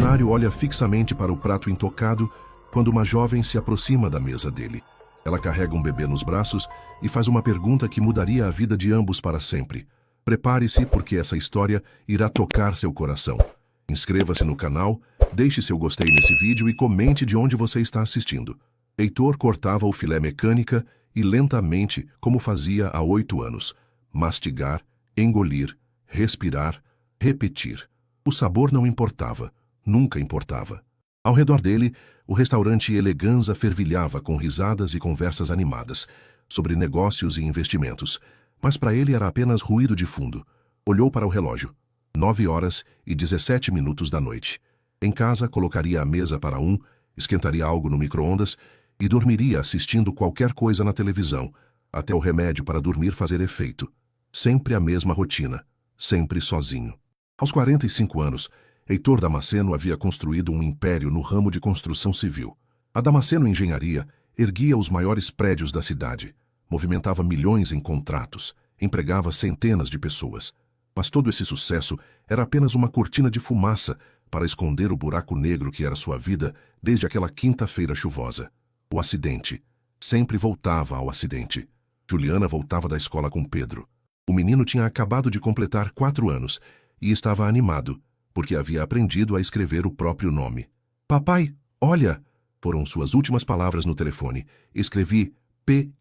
funcionário olha fixamente para o prato intocado quando uma jovem se aproxima da mesa dele. Ela carrega um bebê nos braços e faz uma pergunta que mudaria a vida de ambos para sempre. Prepare-se, porque essa história irá tocar seu coração. Inscreva-se no canal, deixe seu gostei nesse vídeo e comente de onde você está assistindo. Heitor cortava o filé mecânica e lentamente, como fazia há 8 anos. Mastigar, engolir, respirar, repetir. O sabor não importava, nunca importava. Ao redor dele, o restaurante Eleganza fervilhava com risadas e conversas animadas sobre negócios e investimentos, mas para ele era apenas ruído de fundo. Olhou para o relógio. 9h17 da noite. Em casa, colocaria a mesa para esquentaria algo no micro-ondas e dormiria assistindo qualquer coisa na televisão, até o remédio para dormir fazer efeito. Sempre a mesma rotina, sempre sozinho. Aos 45 anos, Heitor Damasceno havia construído um império no ramo de construção civil. A Damasceno Engenharia erguia os maiores prédios da cidade, movimentava milhões em contratos, empregava centenas de pessoas. Mas todo esse sucesso era apenas uma cortina de fumaça para esconder o buraco negro que era sua vida desde aquela quinta-feira chuvosa. O acidente. Sempre voltava ao acidente. Juliana voltava da escola com Pedro. O menino tinha acabado de completar 4 anos e estava animado, porque havia aprendido a escrever o próprio nome. "Papai, olha!" foram suas últimas palavras no telefone. Escrevi Pedro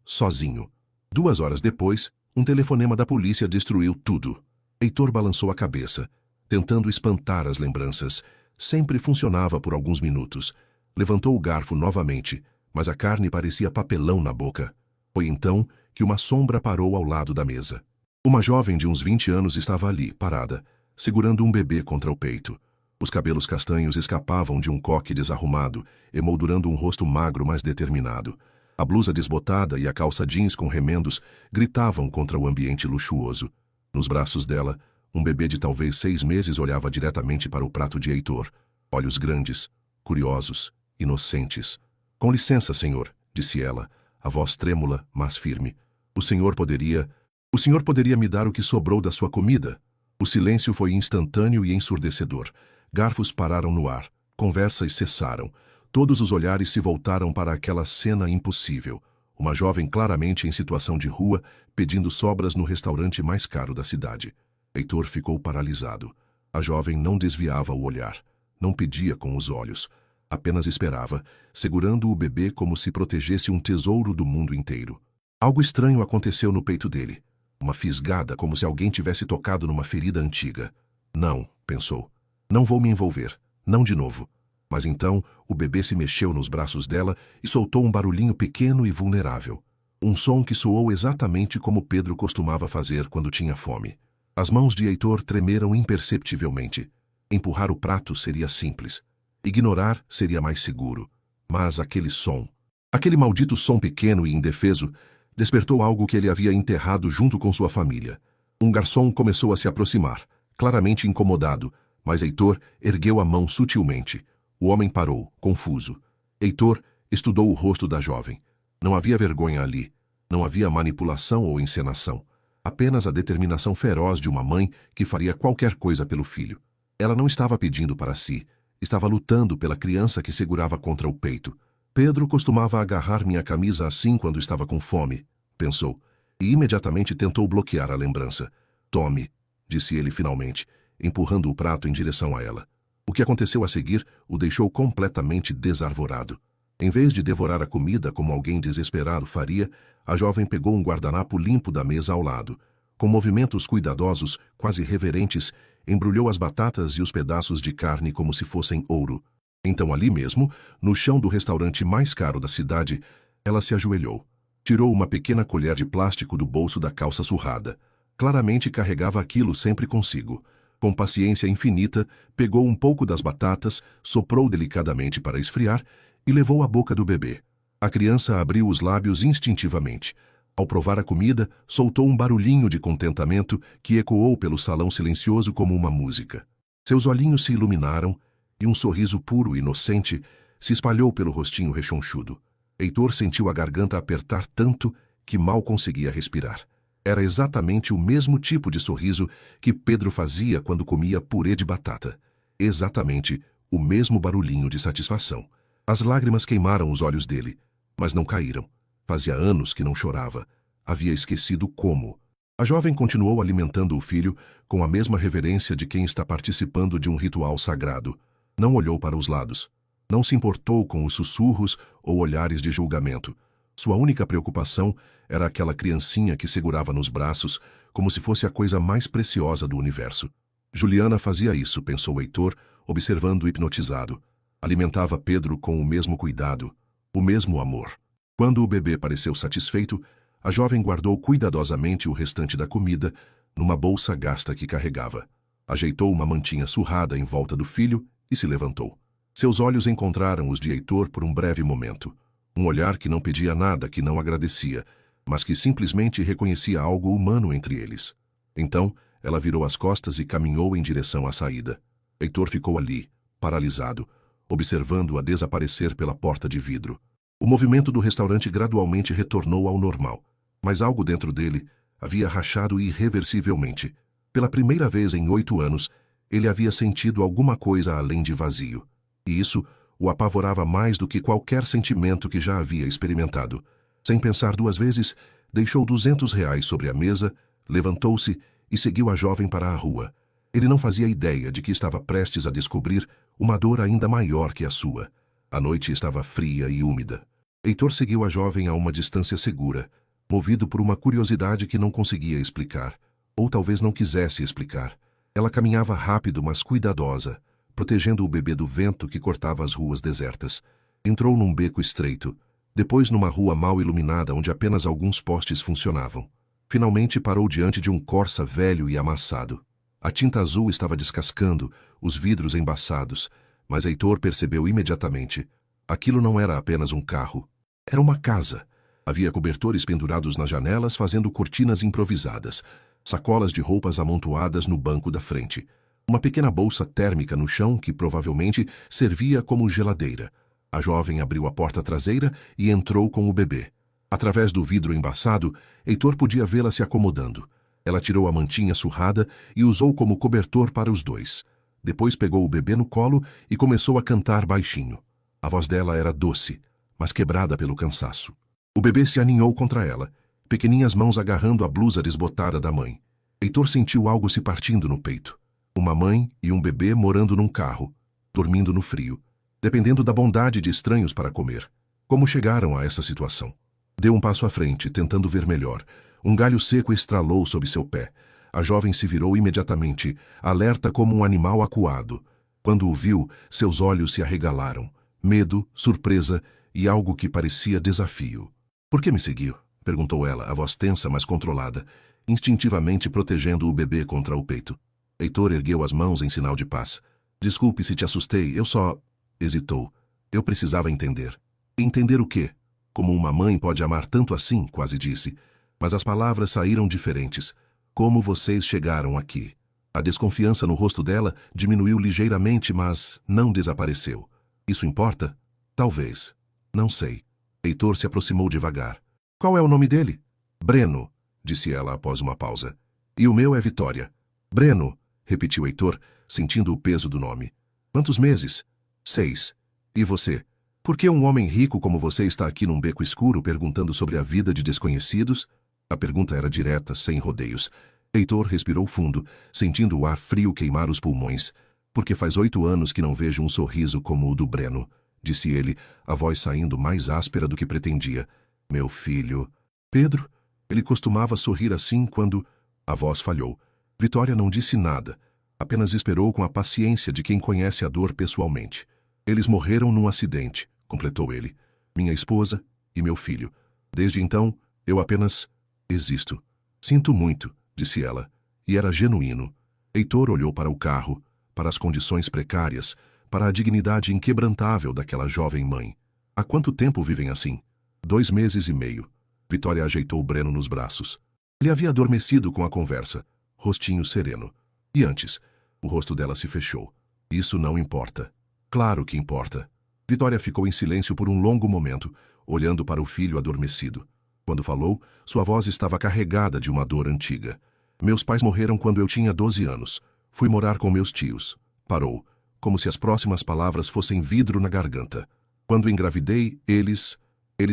sozinho. 2 horas depois, um telefonema da polícia destruiu tudo. Heitor balançou a cabeça, tentando espantar as lembranças. Sempre funcionava por alguns minutos. Levantou o garfo novamente, mas a carne parecia papelão na boca. Foi então que uma sombra parou ao lado da mesa. Uma jovem de uns 20 anos estava ali, parada, segurando um bebê contra o peito. Os cabelos castanhos escapavam de um coque desarrumado, emoldurando um rosto magro mas determinado. A blusa desbotada e a calça jeans com remendos gritavam contra o ambiente luxuoso. Nos braços dela, um bebê de talvez 6 meses olhava diretamente para o prato de Heitor. Olhos grandes, curiosos, inocentes. "Com licença, senhor", disse ela, a voz trêmula, mas firme. O senhor poderia me dar o que sobrou da sua comida?" O silêncio foi instantâneo e ensurdecedor. Garfos pararam no ar, conversas cessaram. Todos os olhares se voltaram para aquela cena impossível. Uma jovem claramente em situação de rua, pedindo sobras no restaurante mais caro da cidade. Heitor ficou paralisado. A jovem não desviava o olhar, não pedia com os olhos. Apenas esperava, segurando o bebê como se protegesse um tesouro do mundo inteiro. Algo estranho aconteceu no peito dele. Uma fisgada, como se alguém tivesse tocado numa ferida antiga. "Não", pensou. "Não vou me envolver. Não de novo." Mas então, o bebê se mexeu nos braços dela e soltou um barulhinho pequeno e vulnerável. Um som que soou exatamente como Pedro costumava fazer quando tinha fome. As mãos de Heitor tremeram imperceptivelmente. Empurrar o prato seria simples. Ignorar seria mais seguro. Mas aquele som, aquele maldito som pequeno e indefeso, despertou algo que ele havia enterrado junto com sua família. Um garçom começou a se aproximar, claramente incomodado, mas Heitor ergueu a mão sutilmente. O homem parou, confuso. Heitor estudou o rosto da jovem. Não havia vergonha ali. Não havia manipulação ou encenação. Apenas a determinação feroz de uma mãe que faria qualquer coisa pelo filho. Ela não estava pedindo para si. Estava lutando pela criança que segurava contra o peito. "Pedro costumava agarrar minha camisa assim quando estava com fome", pensou, e imediatamente tentou bloquear a lembrança. "Tome", disse ele finalmente, empurrando o prato em direção a ela. O que aconteceu a seguir o deixou completamente desarvorado. Em vez de devorar a comida como alguém desesperado faria, a jovem pegou um guardanapo limpo da mesa ao lado. Com movimentos cuidadosos, quase reverentes, embrulhou as batatas e os pedaços de carne como se fossem ouro. Então ali mesmo, no chão do restaurante mais caro da cidade, ela se ajoelhou. Tirou uma pequena colher de plástico do bolso da calça surrada. Claramente carregava aquilo sempre consigo. Com paciência infinita, pegou um pouco das batatas, soprou delicadamente para esfriar e levou à boca do bebê. A criança abriu os lábios instintivamente. Ao provar a comida, soltou um barulhinho de contentamento que ecoou pelo salão silencioso como uma música. Seus olhinhos se iluminaram e um sorriso puro e inocente se espalhou pelo rostinho rechonchudo. Heitor sentiu a garganta apertar tanto que mal conseguia respirar. Era exatamente o mesmo tipo de sorriso que Pedro fazia quando comia purê de batata. Exatamente o mesmo barulhinho de satisfação. As lágrimas queimaram os olhos dele, mas não caíram. Fazia anos que não chorava. Havia esquecido como. A jovem continuou alimentando o filho com a mesma reverência de quem está participando de um ritual sagrado. Não olhou para os lados. Não se importou com os sussurros ou olhares de julgamento. Sua única preocupação era aquela criancinha que segurava nos braços como se fosse a coisa mais preciosa do universo. Juliana fazia isso, pensou Heitor, observando hipnotizado. Alimentava Pedro com o mesmo cuidado, o mesmo amor. Quando o bebê pareceu satisfeito, a jovem guardou cuidadosamente o restante da comida numa bolsa gasta que carregava. Ajeitou uma mantinha surrada em volta do filho e se levantou. Seus olhos encontraram os de Heitor por um breve momento. Um olhar que não pedia nada, que não agradecia, mas que simplesmente reconhecia algo humano entre eles. Então, ela virou as costas e caminhou em direção à saída. Heitor ficou ali, paralisado, observando-a desaparecer pela porta de vidro. O movimento do restaurante gradualmente retornou ao normal, mas algo dentro dele havia rachado irreversivelmente. Pela primeira vez em 8 anos, ele havia sentido alguma coisa além de vazio. E isso o apavorava mais do que qualquer sentimento que já havia experimentado. Sem pensar 2 vezes, deixou R$ 200 sobre a mesa, levantou-se e seguiu a jovem para a rua. Ele não fazia ideia de que estava prestes a descobrir uma dor ainda maior que a sua. A noite estava fria e úmida. Heitor seguiu a jovem a uma distância segura, movido por uma curiosidade que não conseguia explicar, ou talvez não quisesse explicar. Ela caminhava rápido, mas cuidadosa, protegendo o bebê do vento que cortava as ruas desertas. Entrou num beco estreito, depois numa rua mal iluminada onde apenas alguns postes funcionavam. Finalmente parou diante de um Corsa velho e amassado. A tinta azul estava descascando, os vidros embaçados, mas Heitor percebeu imediatamente. Aquilo não era apenas um carro. Era uma casa. Havia cobertores pendurados nas janelas fazendo cortinas improvisadas, sacolas de roupas amontoadas no banco da frente. Uma pequena bolsa térmica no chão que provavelmente servia como geladeira. A jovem abriu a porta traseira e entrou com o bebê. Através do vidro embaçado, Heitor podia vê-la se acomodando. Ela tirou a mantinha surrada e usou como cobertor para os dois. Depois pegou o bebê no colo e começou a cantar baixinho. A voz dela era doce, mas quebrada pelo cansaço. O bebê se aninhou contra ela, pequeninhas mãos agarrando a blusa desbotada da mãe. Heitor sentiu algo se partindo no peito. Uma mãe e um bebê morando num carro, dormindo no frio, dependendo da bondade de estranhos para comer. Como chegaram a essa situação? Deu um passo à frente, tentando ver melhor. Um galho seco estralou sob seu pé. A jovem se virou imediatamente, alerta como um animal acuado. Quando o viu, seus olhos se arregalaram. Medo, surpresa e algo que parecia desafio. "Por que me seguiu?" perguntou ela, a voz tensa, mas controlada, instintivamente protegendo o bebê contra o peito. Heitor ergueu as mãos em sinal de paz. "Desculpe se te assustei, eu só..." Hesitou. "Eu precisava entender." "Entender o quê?" "Como uma mãe pode amar tanto assim?" quase disse. Mas as palavras saíram diferentes. "Como vocês chegaram aqui?" A desconfiança no rosto dela diminuiu ligeiramente, mas não desapareceu. "Isso importa?" "Talvez. Não sei." Heitor se aproximou devagar. "Qual é o nome dele?" "Breno", disse ela após uma pausa. "E o meu é Vitória." "Breno", repetiu Heitor, sentindo o peso do nome. "Quantos meses?" 6. "E você? Por que um homem rico como você está aqui num beco escuro perguntando sobre a vida de desconhecidos?" A pergunta era direta, sem rodeios. Heitor respirou fundo, sentindo o ar frio queimar os pulmões. "Porque faz 8 anos que não vejo um sorriso como o do Breno", disse ele, a voz saindo mais áspera do que pretendia. "Meu filho..." "Pedro?" Ele costumava sorrir assim quando... A voz falhou. Vitória não disse nada, apenas esperou com a paciência de quem conhece a dor pessoalmente. "Eles morreram num acidente", completou ele. "Minha esposa e meu filho. Desde então, eu apenas existo." "Sinto muito", disse ela, e era genuíno. Heitor olhou para o carro, para as condições precárias, para a dignidade inquebrantável daquela jovem mãe. "Há quanto tempo vivem assim?" 2 meses e meio. Vitória ajeitou Breno nos braços. Ele havia adormecido com a conversa, rostinho sereno. E antes, o rosto dela se fechou. "Isso não importa." "Claro que importa." Vitória ficou em silêncio por um longo momento, olhando para o filho adormecido. Quando falou, sua voz estava carregada de uma dor antiga. Meus pais morreram quando eu tinha 12 anos. Fui morar com meus tios. Parou, como se as próximas palavras fossem vidro na garganta. Quando engravidei, eles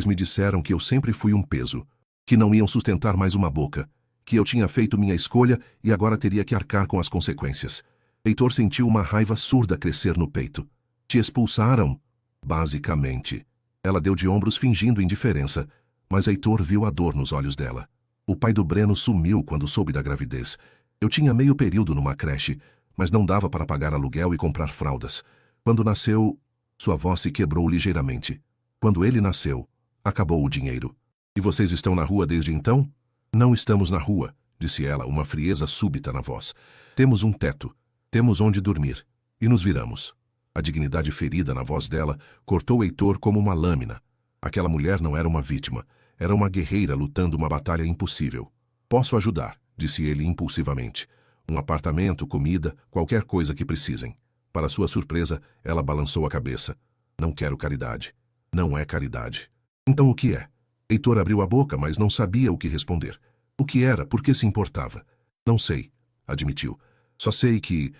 me disseram que eu sempre fui um peso, que não iam sustentar mais uma boca, que eu tinha feito minha escolha e agora teria que arcar com as consequências. Heitor sentiu uma raiva surda crescer no peito. Te expulsaram? Basicamente. Ela deu de ombros fingindo indiferença, mas Heitor viu a dor nos olhos dela. O pai do Breno sumiu quando soube da gravidez. Eu tinha meio período numa creche, mas não dava para pagar aluguel e comprar fraldas. Quando nasceu, sua voz se quebrou ligeiramente. Quando ele nasceu, acabou o dinheiro. E vocês estão na rua desde então? Não estamos na rua, disse ela, uma frieza súbita na voz. Temos um teto, temos onde dormir. E nos viramos. A dignidade ferida na voz dela cortou Heitor como uma lâmina. Aquela mulher não era uma vítima, era uma guerreira lutando uma batalha impossível. Posso ajudar, disse ele impulsivamente. Um apartamento, comida, qualquer coisa que precisem. Para sua surpresa, ela balançou a cabeça. Não quero caridade. Não é caridade. Então o que é? Heitor abriu a boca, mas não sabia o que responder. O que era? Por que se importava? Não sei, admitiu. Só sei que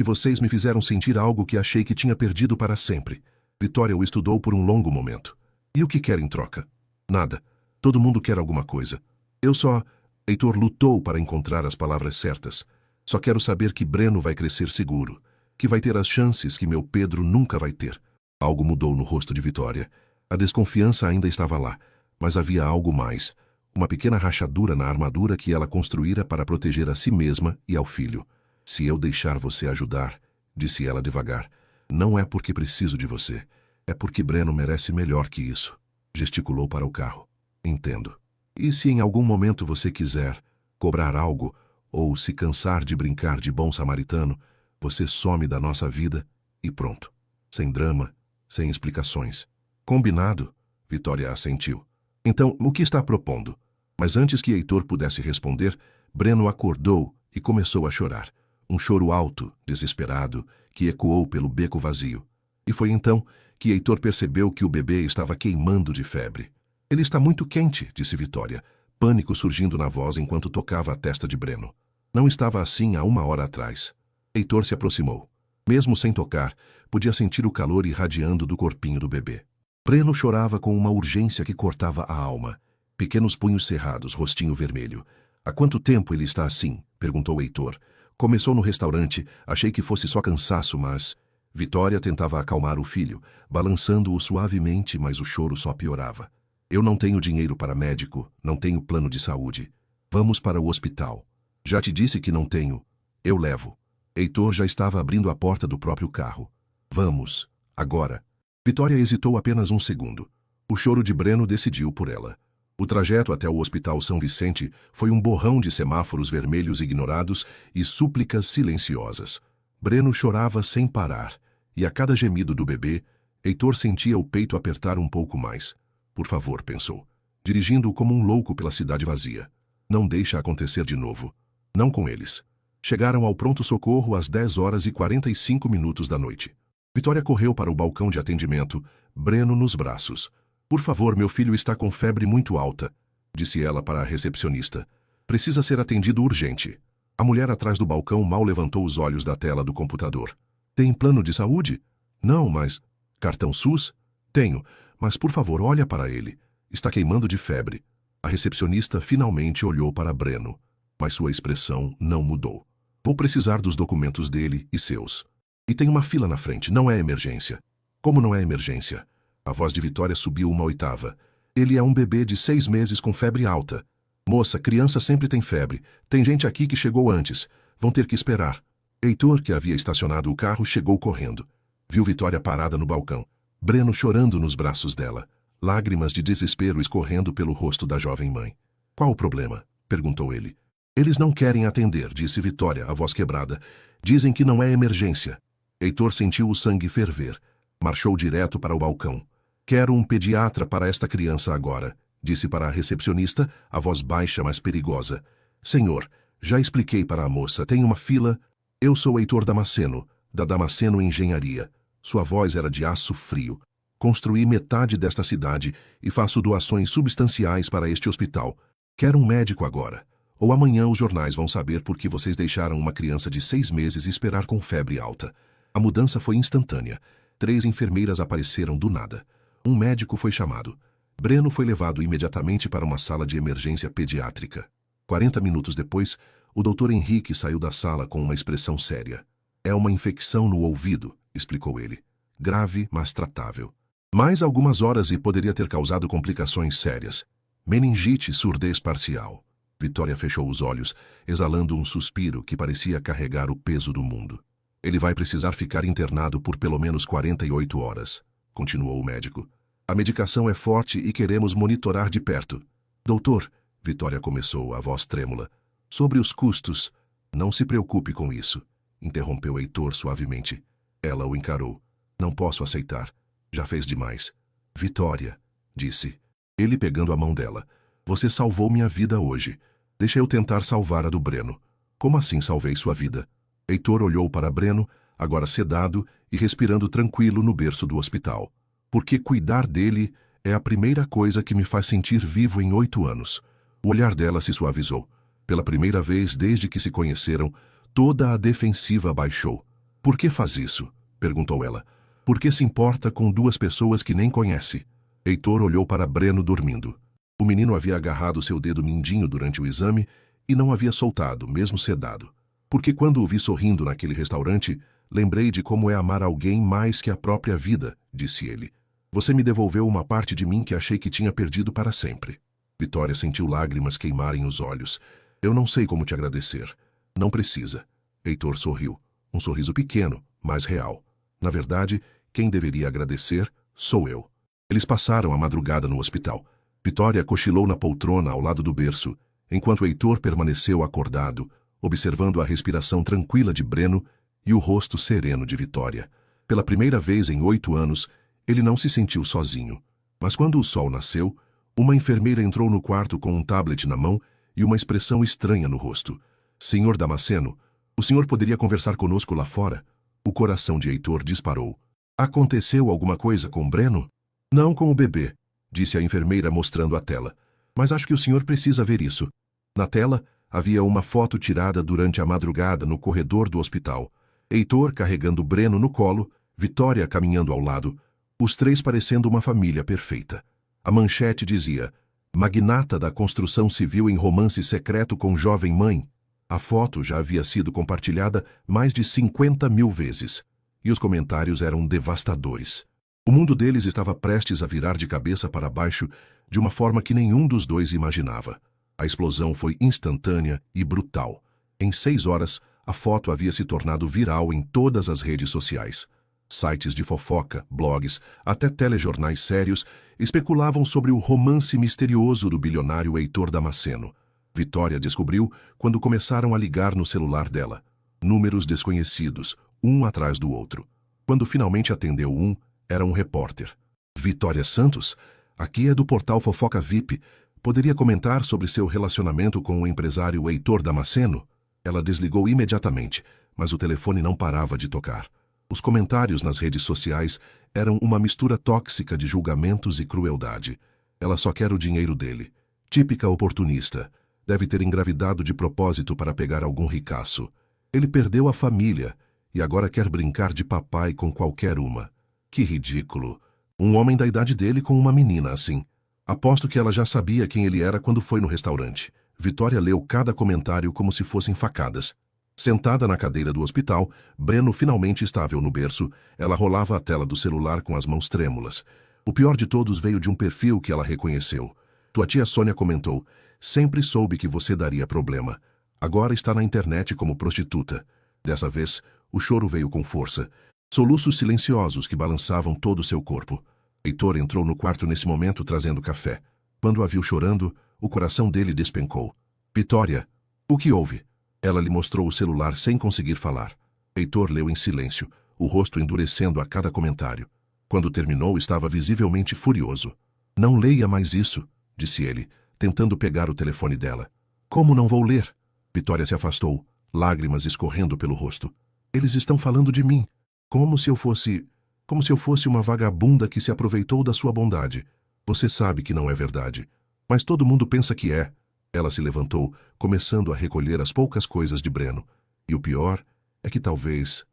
vocês me fizeram sentir algo que achei que tinha perdido para sempre. Vitória o estudou por um longo momento. E o que quer em troca? Nada. Todo mundo quer alguma coisa. Eu só... Heitor lutou para encontrar as palavras certas. Só quero saber que Breno vai crescer seguro, que vai ter as chances que meu Pedro nunca vai ter. Algo mudou no rosto de Vitória. A desconfiança ainda estava lá, mas havia algo mais. Uma pequena rachadura na armadura que ela construíra para proteger a si mesma e ao filho. Se eu deixar você ajudar, disse ela devagar, não é porque preciso de você. É porque Breno merece melhor que isso. Gesticulou para o carro. Entendo. E se em algum momento você quiser cobrar algo, ou se cansar de brincar de bom samaritano, você some da nossa vida e pronto. Sem drama, sem explicações. Combinado? Vitória assentiu. Então, o que está propondo? Mas antes que Heitor pudesse responder, Breno acordou e começou a chorar. Um choro alto, desesperado, que ecoou pelo beco vazio. E foi então que Heitor percebeu que o bebê estava queimando de febre. Ele está muito quente, disse Vitória, pânico surgindo na voz enquanto tocava a testa de Breno. Não estava assim há 1 hora atrás. Heitor se aproximou. Mesmo sem tocar, podia sentir o calor irradiando do corpinho do bebê. Breno chorava com uma urgência que cortava a alma. Pequenos punhos cerrados, rostinho vermelho. Há quanto tempo ele está assim? Perguntou Heitor. Começou no restaurante, achei que fosse só cansaço, mas... Vitória tentava acalmar o filho, balançando-o suavemente, mas o choro só piorava. Eu não tenho dinheiro para médico, não tenho plano de saúde. Vamos para o hospital. Já te disse que não tenho. Eu levo. Heitor já estava abrindo a porta do próprio carro. Vamos, agora. Vitória hesitou apenas um segundo. O choro de Breno decidiu por ela. O trajeto até o Hospital São Vicente foi um borrão de semáforos vermelhos ignorados e súplicas silenciosas. Breno chorava sem parar, e a cada gemido do bebê, Heitor sentia o peito apertar um pouco mais. Por favor, pensou, dirigindo-o como um louco pela cidade vazia. Não deixa acontecer de novo. Não com eles. Chegaram ao pronto-socorro às 10h45 da noite. Vitória correu para o balcão de atendimento, Breno nos braços. Por favor, meu filho está com febre muito alta, disse ela para a recepcionista. Precisa ser atendido urgente. A mulher atrás do balcão mal levantou os olhos da tela do computador. Tem plano de saúde? Não, mas... Cartão SUS? Tenho, mas por favor, olha para ele. Está queimando de febre. A recepcionista finalmente olhou para Breno, mas sua expressão não mudou. Vou precisar dos documentos dele e seus. E tem uma fila na frente, não é emergência. Como não é emergência? A voz de Vitória subiu 1 octava. Ele é um bebê de 6 meses com febre alta. Moça, criança sempre tem febre. Tem gente aqui que chegou antes. Vão ter que esperar. Heitor, que havia estacionado o carro, chegou correndo. Viu Vitória parada no balcão. Breno chorando nos braços dela. Lágrimas de desespero escorrendo pelo rosto da jovem mãe. Qual o problema? Perguntou ele. Eles não querem atender, disse Vitória, a voz quebrada. Dizem que não é emergência. Heitor sentiu o sangue ferver. Marchou direto para o balcão. Quero um pediatra para esta criança agora, disse para a recepcionista, a voz baixa, mas perigosa. Senhor, já expliquei para a moça, tem uma fila. Eu sou Heitor Damasceno, da Damasceno Engenharia. Sua voz era de aço frio. Construí metade desta cidade e faço doações substanciais para este hospital. Quero um médico agora. Ou amanhã os jornais vão saber por que vocês deixaram uma criança de 6 meses esperar com febre alta. A mudança foi instantânea. 3 enfermeiras apareceram do nada. Um médico foi chamado. Breno foi levado imediatamente para uma sala de emergência pediátrica. 40 minutos depois, o Dr. Henrique saiu da sala com uma expressão séria. É uma infecção no ouvido, explicou ele. Grave, mas tratável. Mais algumas horas e poderia ter causado complicações sérias. Meningite, surdez parcial. Vitória fechou os olhos, exalando um suspiro que parecia carregar o peso do mundo. Ele vai precisar ficar internado por pelo menos 48 horas, continuou o médico. A medicação é forte e queremos monitorar de perto. Doutor, Vitória começou, a voz trêmula. Sobre os custos. Não se preocupe com isso, interrompeu Heitor suavemente. Ela o encarou. Não posso aceitar. Já fez demais. Vitória, disse. Ele pegando a mão dela. Você salvou minha vida hoje. Deixa eu tentar salvar a do Breno. Como assim salvei sua vida? Heitor olhou para Breno, agora sedado e respirando tranquilo no berço do hospital. Porque cuidar dele é a primeira coisa que me faz sentir vivo em 8 anos. O olhar dela se suavizou. Pela primeira vez desde que se conheceram, toda a defensiva baixou. Por que faz isso? Perguntou ela. Por que se importa com 2 pessoas que nem conhece? Heitor olhou para Breno dormindo. O menino havia agarrado seu dedo mindinho durante o exame e não havia soltado, mesmo sedado. Porque quando o vi sorrindo naquele restaurante, lembrei de como é amar alguém mais que a própria vida, disse ele. Você me devolveu uma parte de mim que achei que tinha perdido para sempre. Vitória sentiu lágrimas queimarem os olhos. Eu não sei como te agradecer. Não precisa. Heitor sorriu. Um sorriso pequeno, mas real. Na verdade, quem deveria agradecer sou eu. Eles passaram a madrugada no hospital. Vitória cochilou na poltrona ao lado do berço, enquanto Heitor permaneceu acordado, observando a respiração tranquila de Breno e o rosto sereno de Vitória. Pela primeira vez em 8 anos, ele não se sentiu sozinho. Mas quando o sol nasceu, uma enfermeira entrou no quarto com um tablet na mão e uma expressão estranha no rosto. Senhor Damasceno, o senhor poderia conversar conosco lá fora? O coração de Heitor disparou. Aconteceu alguma coisa com Breno? Não com o bebê, disse a enfermeira mostrando a tela. Mas acho que o senhor precisa ver isso. Na tela, havia uma foto tirada durante a madrugada no corredor do hospital. Heitor carregando Breno no colo, Vitória caminhando ao lado, os 3 parecendo uma família perfeita. A manchete dizia, magnata da construção civil em romance secreto com jovem mãe. A foto já havia sido compartilhada mais de 50 mil vezes. E os comentários eram devastadores. O mundo deles estava prestes a virar de cabeça para baixo de uma forma que nenhum dos 2 imaginava. A explosão foi instantânea e brutal. Em 6 horas, a foto havia se tornado viral em todas as redes sociais. Sites de fofoca, blogs, até telejornais sérios especulavam sobre o romance misterioso do bilionário Heitor Damasceno. Vitória descobriu quando começaram a ligar no celular dela. Números desconhecidos, um atrás do outro. Quando finalmente atendeu um, era um repórter. Vitória Santos? Aqui é do portal Fofoca VIP. Poderia comentar sobre seu relacionamento com o empresário Heitor Damasceno? Ela desligou imediatamente, mas o telefone não parava de tocar. Os comentários nas redes sociais eram uma mistura tóxica de julgamentos e crueldade. Ela só quer o dinheiro dele. Típica oportunista. Deve ter engravidado de propósito para pegar algum ricaço. Ele perdeu a família e agora quer brincar de papai com qualquer uma. Que ridículo. Um homem da idade dele com uma menina assim. Aposto que ela já sabia quem ele era quando foi no restaurante. Vitória leu cada comentário como se fossem facadas. Sentada na cadeira do hospital, Breno finalmente estável no berço, ela rolava a tela do celular com as mãos trêmulas. O pior de todos veio de um perfil que ela reconheceu. Tua tia Sônia comentou, sempre soube que você daria problema. Agora está na internet como prostituta. Dessa vez, o choro veio com força. Soluços silenciosos que balançavam todo o seu corpo. Heitor entrou no quarto nesse momento trazendo café. Quando a viu chorando, o coração dele despencou. Vitória, o que houve? Ela lhe mostrou o celular sem conseguir falar. Heitor leu em silêncio, o rosto endurecendo a cada comentário. Quando terminou, estava visivelmente furioso. Não leia mais isso, disse ele, tentando pegar o telefone dela. Como não vou ler? Vitória se afastou, lágrimas escorrendo pelo rosto. Eles estão falando de mim. Como se eu fosse... como se eu fosse uma vagabunda que se aproveitou da sua bondade. Você sabe que não é verdade. Mas todo mundo pensa que é. Ela se levantou, começando a recolher as poucas coisas de Breno. E o pior é que talvez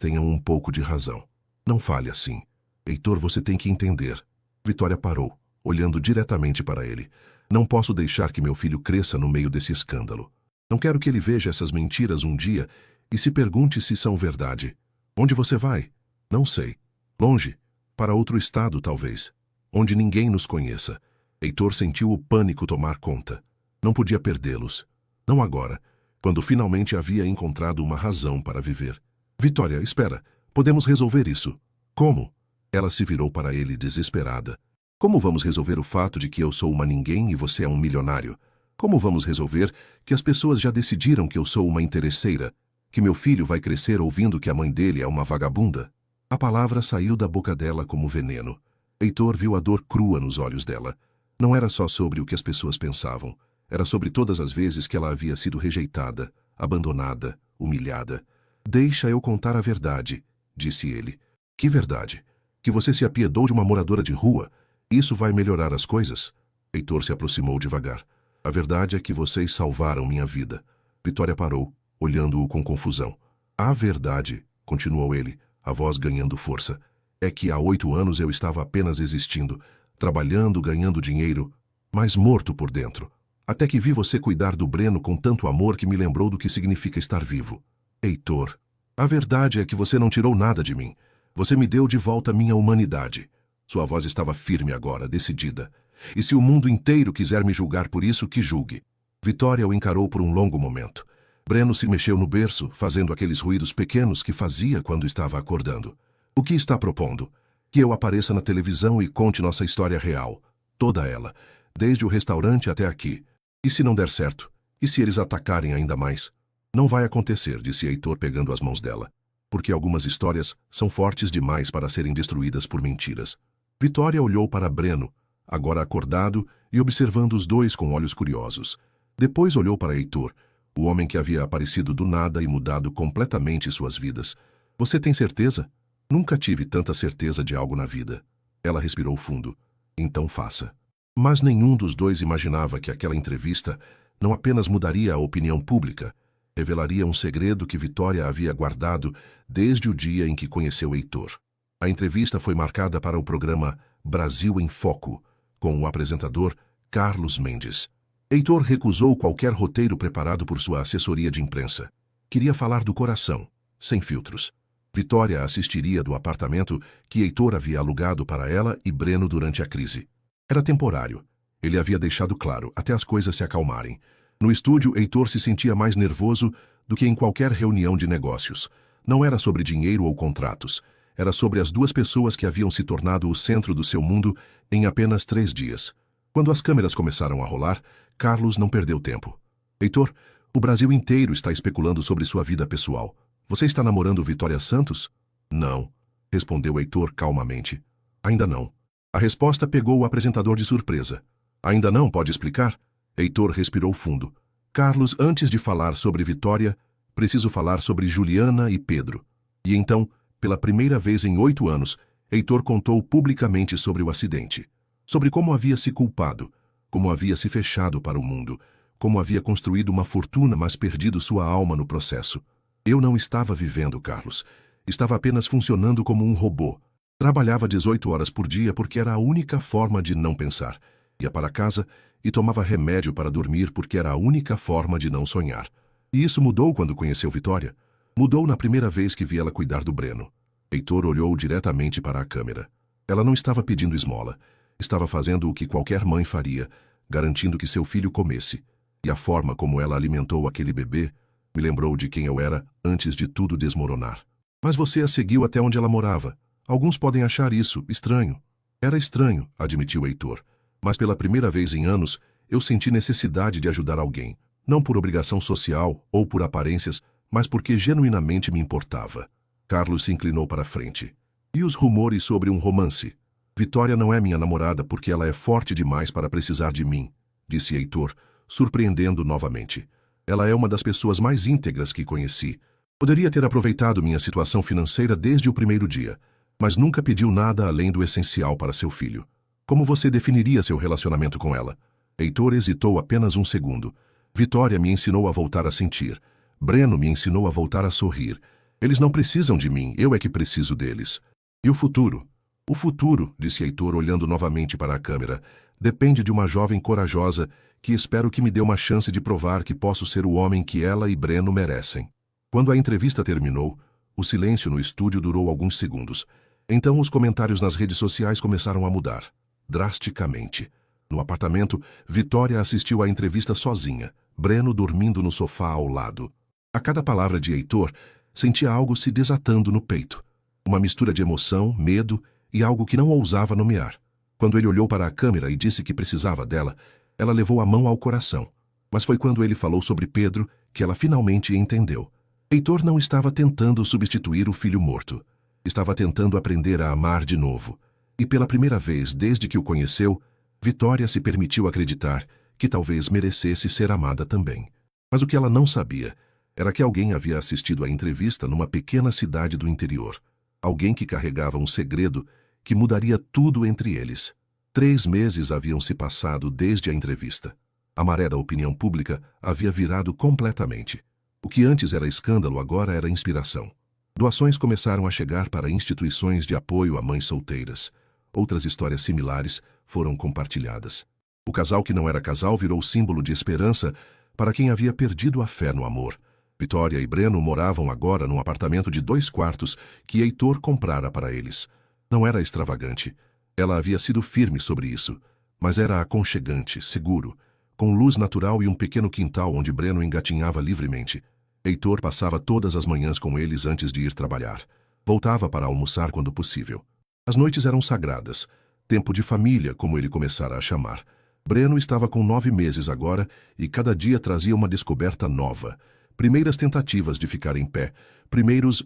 tenham um pouco de razão. Não fale assim. Heitor, você tem que entender. Vitória parou, olhando diretamente para ele. Não posso deixar que meu filho cresça no meio desse escândalo. Não quero que ele veja essas mentiras um dia e se pergunte se são verdade. Onde você vai? Não sei. Longe. Para outro estado, talvez. Onde ninguém nos conheça. Heitor sentiu o pânico tomar conta. Não podia perdê-los. Não agora, quando finalmente havia encontrado uma razão para viver. Vitória, espera. Podemos resolver isso. Como? Ela se virou para ele desesperada. Como vamos resolver o fato de que eu sou uma ninguém e você é um milionário? Como vamos resolver que as pessoas já decidiram que eu sou uma interesseira? Que meu filho vai crescer ouvindo que a mãe dele é uma vagabunda? A palavra saiu da boca dela como veneno. Heitor viu a dor crua nos olhos dela. Não era só sobre o que as pessoas pensavam. Era sobre todas as vezes que ela havia sido rejeitada, abandonada, humilhada. Deixa eu contar a verdade, disse ele. Que verdade? Que você se apiedou de uma moradora de rua? Isso vai melhorar as coisas? Heitor se aproximou devagar. A verdade é que vocês salvaram minha vida. Vitória parou, olhando-o com confusão. A verdade, continuou ele, a voz ganhando força, é que há 8 anos eu estava apenas existindo, trabalhando, ganhando dinheiro, mas morto por dentro. Até que vi você cuidar do Breno com tanto amor que me lembrou do que significa estar vivo. Heitor, a verdade é que você não tirou nada de mim. Você me deu de volta minha humanidade. Sua voz estava firme agora, decidida. E se o mundo inteiro quiser me julgar por isso, que julgue. Vitória o encarou por um longo momento. Breno se mexeu no berço, fazendo aqueles ruídos pequenos que fazia quando estava acordando. O que está propondo? Que eu apareça na televisão e conte nossa história real. Toda ela. Desde o restaurante até aqui. E se não der certo? E se eles atacarem ainda mais? Não vai acontecer, disse Heitor pegando as mãos dela. Porque algumas histórias são fortes demais para serem destruídas por mentiras. Vitória olhou para Breno, agora acordado e observando os dois com olhos curiosos. Depois olhou para Heitor, o homem que havia aparecido do nada e mudado completamente suas vidas. Você tem certeza? Nunca tive tanta certeza de algo na vida. Ela respirou fundo. Então faça. Mas nenhum dos dois imaginava que aquela entrevista não apenas mudaria a opinião pública, revelaria um segredo que Vitória havia guardado desde o dia em que conheceu Heitor. A entrevista foi marcada para o programa Brasil em Foco, com o apresentador Carlos Mendes. Heitor recusou qualquer roteiro preparado por sua assessoria de imprensa. Queria falar do coração, sem filtros. Vitória assistiria do apartamento que Heitor havia alugado para ela e Breno durante a crise. Era temporário. Ele havia deixado claro, até as coisas se acalmarem. No estúdio, Heitor se sentia mais nervoso do que em qualquer reunião de negócios. Não era sobre dinheiro ou contratos. Era sobre as duas pessoas que haviam se tornado o centro do seu mundo em apenas 3 dias. Quando as câmeras começaram a rolar, Carlos não perdeu tempo. Heitor, o Brasil inteiro está especulando sobre sua vida pessoal. Você está namorando Vitória Santos? Não, respondeu Heitor calmamente. Ainda não. A resposta pegou o apresentador de surpresa. Ainda não, pode explicar? Heitor respirou fundo. Carlos, antes de falar sobre Vitória, preciso falar sobre Juliana e Pedro. E então, pela primeira vez em 8 anos, Heitor contou publicamente sobre o acidente. Sobre como havia se culpado, como havia se fechado para o mundo, como havia construído uma fortuna, mas perdido sua alma no processo. Eu não estava vivendo, Carlos. Estava apenas funcionando como um robô. Trabalhava 18 horas por dia porque era a única forma de não pensar. Ia para casa e tomava remédio para dormir porque era a única forma de não sonhar. E isso mudou quando conheceu Vitória. Mudou na primeira vez que vi ela cuidar do Breno. Heitor olhou diretamente para a câmera. Ela não estava pedindo esmola. Estava fazendo o que qualquer mãe faria, garantindo que seu filho comesse. E a forma como ela alimentou aquele bebê me lembrou de quem eu era antes de tudo desmoronar. Mas você a seguiu até onde ela morava. Alguns podem achar isso estranho. Era estranho, admitiu Heitor. Mas pela primeira vez em anos, eu senti necessidade de ajudar alguém. Não por obrigação social ou por aparências, mas porque genuinamente me importava. Carlos se inclinou para a frente. E os rumores sobre um romance? Vitória não é minha namorada porque ela é forte demais para precisar de mim, disse Heitor, surpreendendo novamente. Ela é uma das pessoas mais íntegras que conheci. Poderia ter aproveitado minha situação financeira desde o primeiro dia. mas nunca pediu nada além do essencial para seu filho. Como você definiria seu relacionamento com ela? Heitor hesitou apenas um segundo. Vitória me ensinou a voltar a sentir. Breno me ensinou a voltar a sorrir. Eles não precisam de mim, eu é que preciso deles. E o futuro? O futuro, disse Heitor olhando novamente para a câmera, depende de uma jovem corajosa que espero que me dê uma chance de provar que posso ser o homem que ela e Breno merecem. Quando a entrevista terminou, o silêncio no estúdio durou alguns segundos. Então os comentários nas redes sociais começaram a mudar, drasticamente. No apartamento, Vitória assistiu à entrevista sozinha, Breno dormindo no sofá ao lado. A cada palavra de Heitor, sentia algo se desatando no peito. Uma mistura de emoção, medo e algo que não ousava nomear. Quando ele olhou para a câmera e disse que precisava dela, ela levou a mão ao coração. Mas foi quando ele falou sobre Pedro que ela finalmente entendeu. Heitor não estava tentando substituir o filho morto. Estava tentando aprender a amar de novo. E pela primeira vez desde que o conheceu, Vitória se permitiu acreditar que talvez merecesse ser amada também. Mas o que ela não sabia era que alguém havia assistido à entrevista numa pequena cidade do interior. Alguém que carregava um segredo que mudaria tudo entre eles. 3 meses haviam se passado desde a entrevista. A maré da opinião pública havia virado completamente. O que antes era escândalo agora era inspiração. Doações começaram a chegar para instituições de apoio a mães solteiras. Outras histórias similares foram compartilhadas. O casal que não era casal virou símbolo de esperança para quem havia perdido a fé no amor. Vitória e Breno moravam agora num apartamento de 2 quartos que Heitor comprara para eles. Não era extravagante. Ela havia sido firme sobre isso, mas era aconchegante, seguro, com luz natural e um pequeno quintal onde Breno engatinhava livremente. Heitor passava todas as manhãs com eles antes de ir trabalhar. Voltava para almoçar quando possível. As noites eram sagradas, tempo de família, como ele começara a chamar. Breno estava com 9 meses agora e cada dia trazia uma descoberta nova. Primeiras tentativas de ficar em pé, primeiros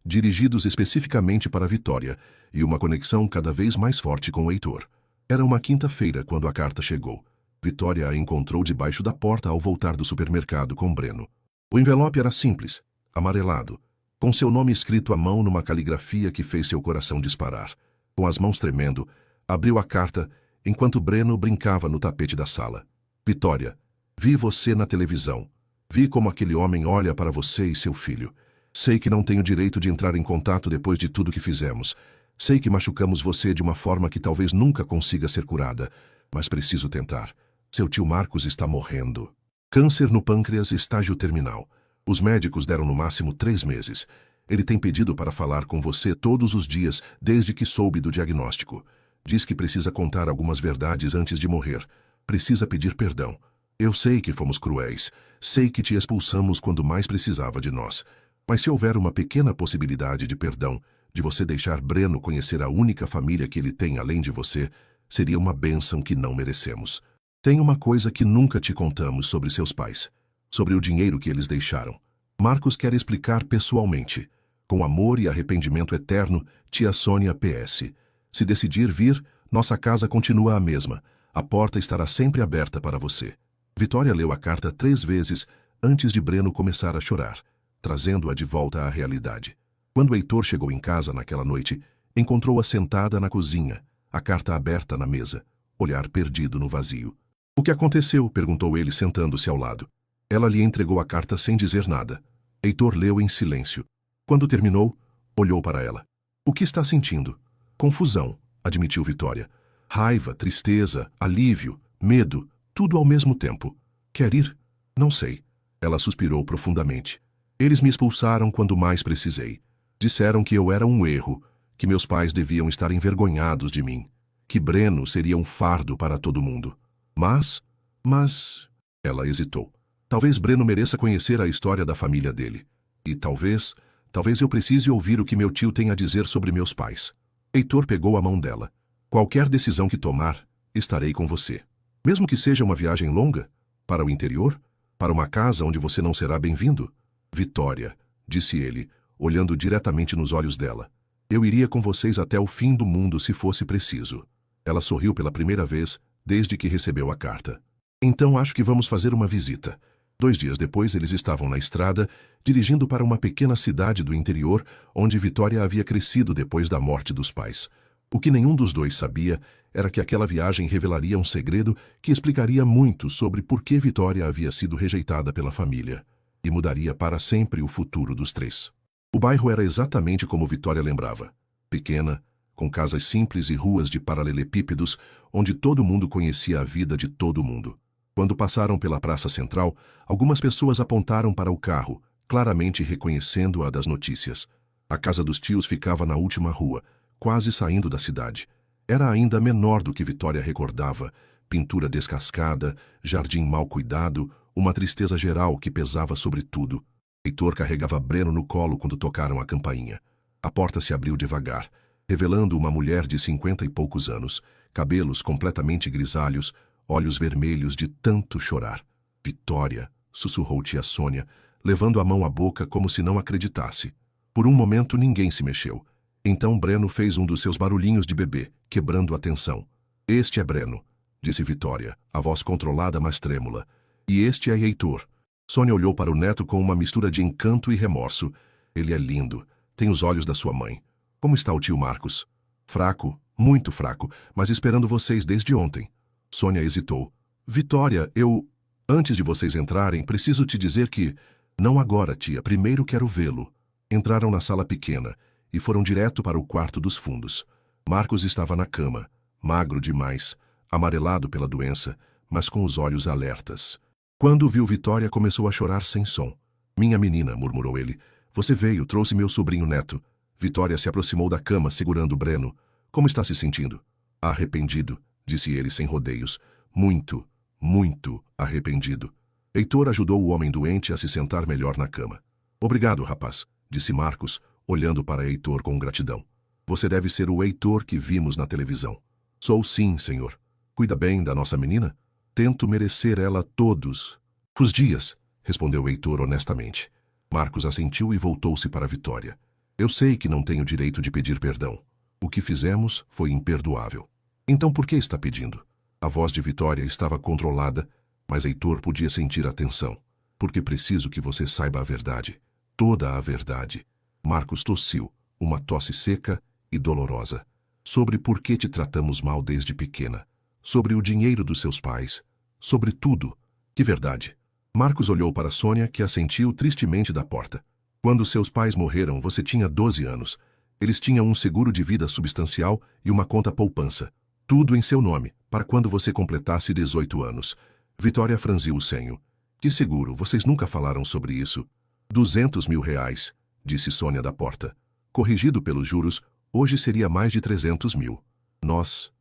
dirigidos especificamente para Vitória, e uma conexão cada vez mais forte com Heitor. Era uma quinta-feira quando a carta chegou. Vitória a encontrou debaixo da porta ao voltar do supermercado com Breno. O envelope era simples, amarelado, com seu nome escrito à mão numa caligrafia que fez seu coração disparar. Com as mãos tremendo, abriu a carta enquanto Breno brincava no tapete da sala. Vitória, vi você na televisão. Vi como aquele homem olha para você e seu filho. Sei que não tenho direito de entrar em contato depois de tudo que fizemos. Sei que machucamos você de uma forma que talvez nunca consiga ser curada, mas preciso tentar. Seu tio Marcos está morrendo. Câncer no pâncreas, estágio terminal. Os médicos deram no máximo 3 meses. Ele tem pedido para falar com você todos os dias desde que soube do diagnóstico. Diz que precisa contar algumas verdades antes de morrer. Precisa pedir perdão. Eu sei que fomos cruéis. Sei que te expulsamos quando mais precisava de nós. Mas se houver uma pequena possibilidade de perdão, de você deixar Breno conhecer a única família que ele tem além de você, seria uma bênção que não merecemos. Tem uma coisa que nunca te contamos sobre seus pais. Sobre o dinheiro que eles deixaram. Marcos quer explicar pessoalmente. Com amor e arrependimento eterno, tia Sônia PS. Se decidir vir, nossa casa continua a mesma. A porta estará sempre aberta para você. Vitória leu a carta 3 vezes antes de Breno começar a chorar, trazendo-a de volta à realidade. Quando Heitor chegou em casa naquela noite, encontrou-a sentada na cozinha, a carta aberta na mesa, olhar perdido no vazio. O que aconteceu? Perguntou ele sentando-se ao lado. Ela lhe entregou a carta sem dizer nada. Heitor leu em silêncio. Quando terminou, olhou para ela. O que está sentindo? Confusão, admitiu Vitória. Raiva, tristeza, alívio, medo, tudo ao mesmo tempo. Quer ir? Não sei. Ela suspirou profundamente. Eles me expulsaram quando mais precisei. Disseram que eu era um erro, que meus pais deviam estar envergonhados de mim, que Breno seria um fardo para todo mundo. Mas... Ela hesitou. Talvez Breno mereça conhecer a história da família dele. E talvez eu precise ouvir o que meu tio tem a dizer sobre meus pais. Heitor pegou a mão dela. Qualquer decisão que tomar, estarei com você. Mesmo que seja uma viagem longa? Para o interior? Para uma casa onde você não será bem-vindo? Vitória, disse ele, olhando diretamente nos olhos dela. Eu iria com vocês até o fim do mundo se fosse preciso. Ela sorriu pela primeira vez desde que recebeu a carta. Então acho que vamos fazer uma visita. 2 dias depois, eles estavam na estrada, dirigindo para uma pequena cidade do interior, onde Vitória havia crescido depois da morte dos pais. O que nenhum dos dois sabia era que aquela viagem revelaria um segredo que explicaria muito sobre por que Vitória havia sido rejeitada pela família, e mudaria para sempre o futuro dos 3. O bairro era exatamente como Vitória lembrava. Pequena, com casas simples e ruas de paralelepípedos, onde todo mundo conhecia a vida de todo mundo. Quando passaram pela praça central, algumas pessoas apontaram para o carro, claramente reconhecendo-a das notícias. A casa dos tios ficava na última rua, quase saindo da cidade. Era ainda menor do que Vitória recordava, pintura descascada, jardim mal cuidado, uma tristeza geral que pesava sobre tudo. Heitor carregava Breno no colo quando tocaram a campainha. A porta se abriu devagar, revelando uma mulher de 50 e poucos anos, cabelos completamente grisalhos, olhos vermelhos de tanto chorar. Vitória, sussurrou tia Sônia, levando a mão à boca como se não acreditasse. Por um momento ninguém se mexeu. Então Breno fez um dos seus barulhinhos de bebê, quebrando a tensão. Este é Breno, disse Vitória, a voz controlada mas trêmula. E este é Heitor. Sônia olhou para o neto com uma mistura de encanto e remorso. Ele é lindo, tem os olhos da sua mãe. Como está o tio Marcos? Fraco, muito fraco, mas esperando vocês desde ontem. Sônia hesitou. Vitória, Antes de vocês entrarem, preciso te dizer que... Não agora, tia, primeiro quero vê-lo. Entraram na sala pequena e foram direto para o quarto dos fundos. Marcos estava na cama, magro demais, amarelado pela doença, mas com os olhos alertas. Quando viu Vitória, começou a chorar sem som. Minha menina, murmurou ele. Você veio, trouxe meu sobrinho neto. Vitória se aproximou da cama, segurando Breno. Como está se sentindo? Arrependido, disse ele sem rodeios. Muito, muito arrependido. Heitor ajudou o homem doente a se sentar melhor na cama. Obrigado, rapaz, disse Marcos, olhando para Heitor com gratidão. Você deve ser o Heitor que vimos na televisão. Sou sim, senhor. Cuida bem da nossa menina? Tento merecer ela todos os dias, respondeu Heitor honestamente. Marcos assentiu e voltou-se para Vitória. Eu sei que não tenho direito de pedir perdão. O que fizemos foi imperdoável. Então por que está pedindo? A voz de Vitória estava controlada, mas Heitor podia sentir a tensão. Porque preciso que você saiba a verdade. Toda a verdade. Marcos tossiu, uma tosse seca e dolorosa. Sobre por que te tratamos mal desde pequena. Sobre o dinheiro dos seus pais. Sobre tudo. Que verdade? Marcos olhou para Sônia, que assentiu tristemente da porta. Quando seus pais morreram, você tinha 12 anos. Eles tinham um seguro de vida substancial e uma conta poupança. Tudo em seu nome, para quando você completasse 18 anos. Vitória franziu o senho. Que seguro, vocês nunca falaram sobre isso. 200 mil reais, disse Sônia da porta. Corrigido pelos juros, hoje seria mais de 300 mil. Nós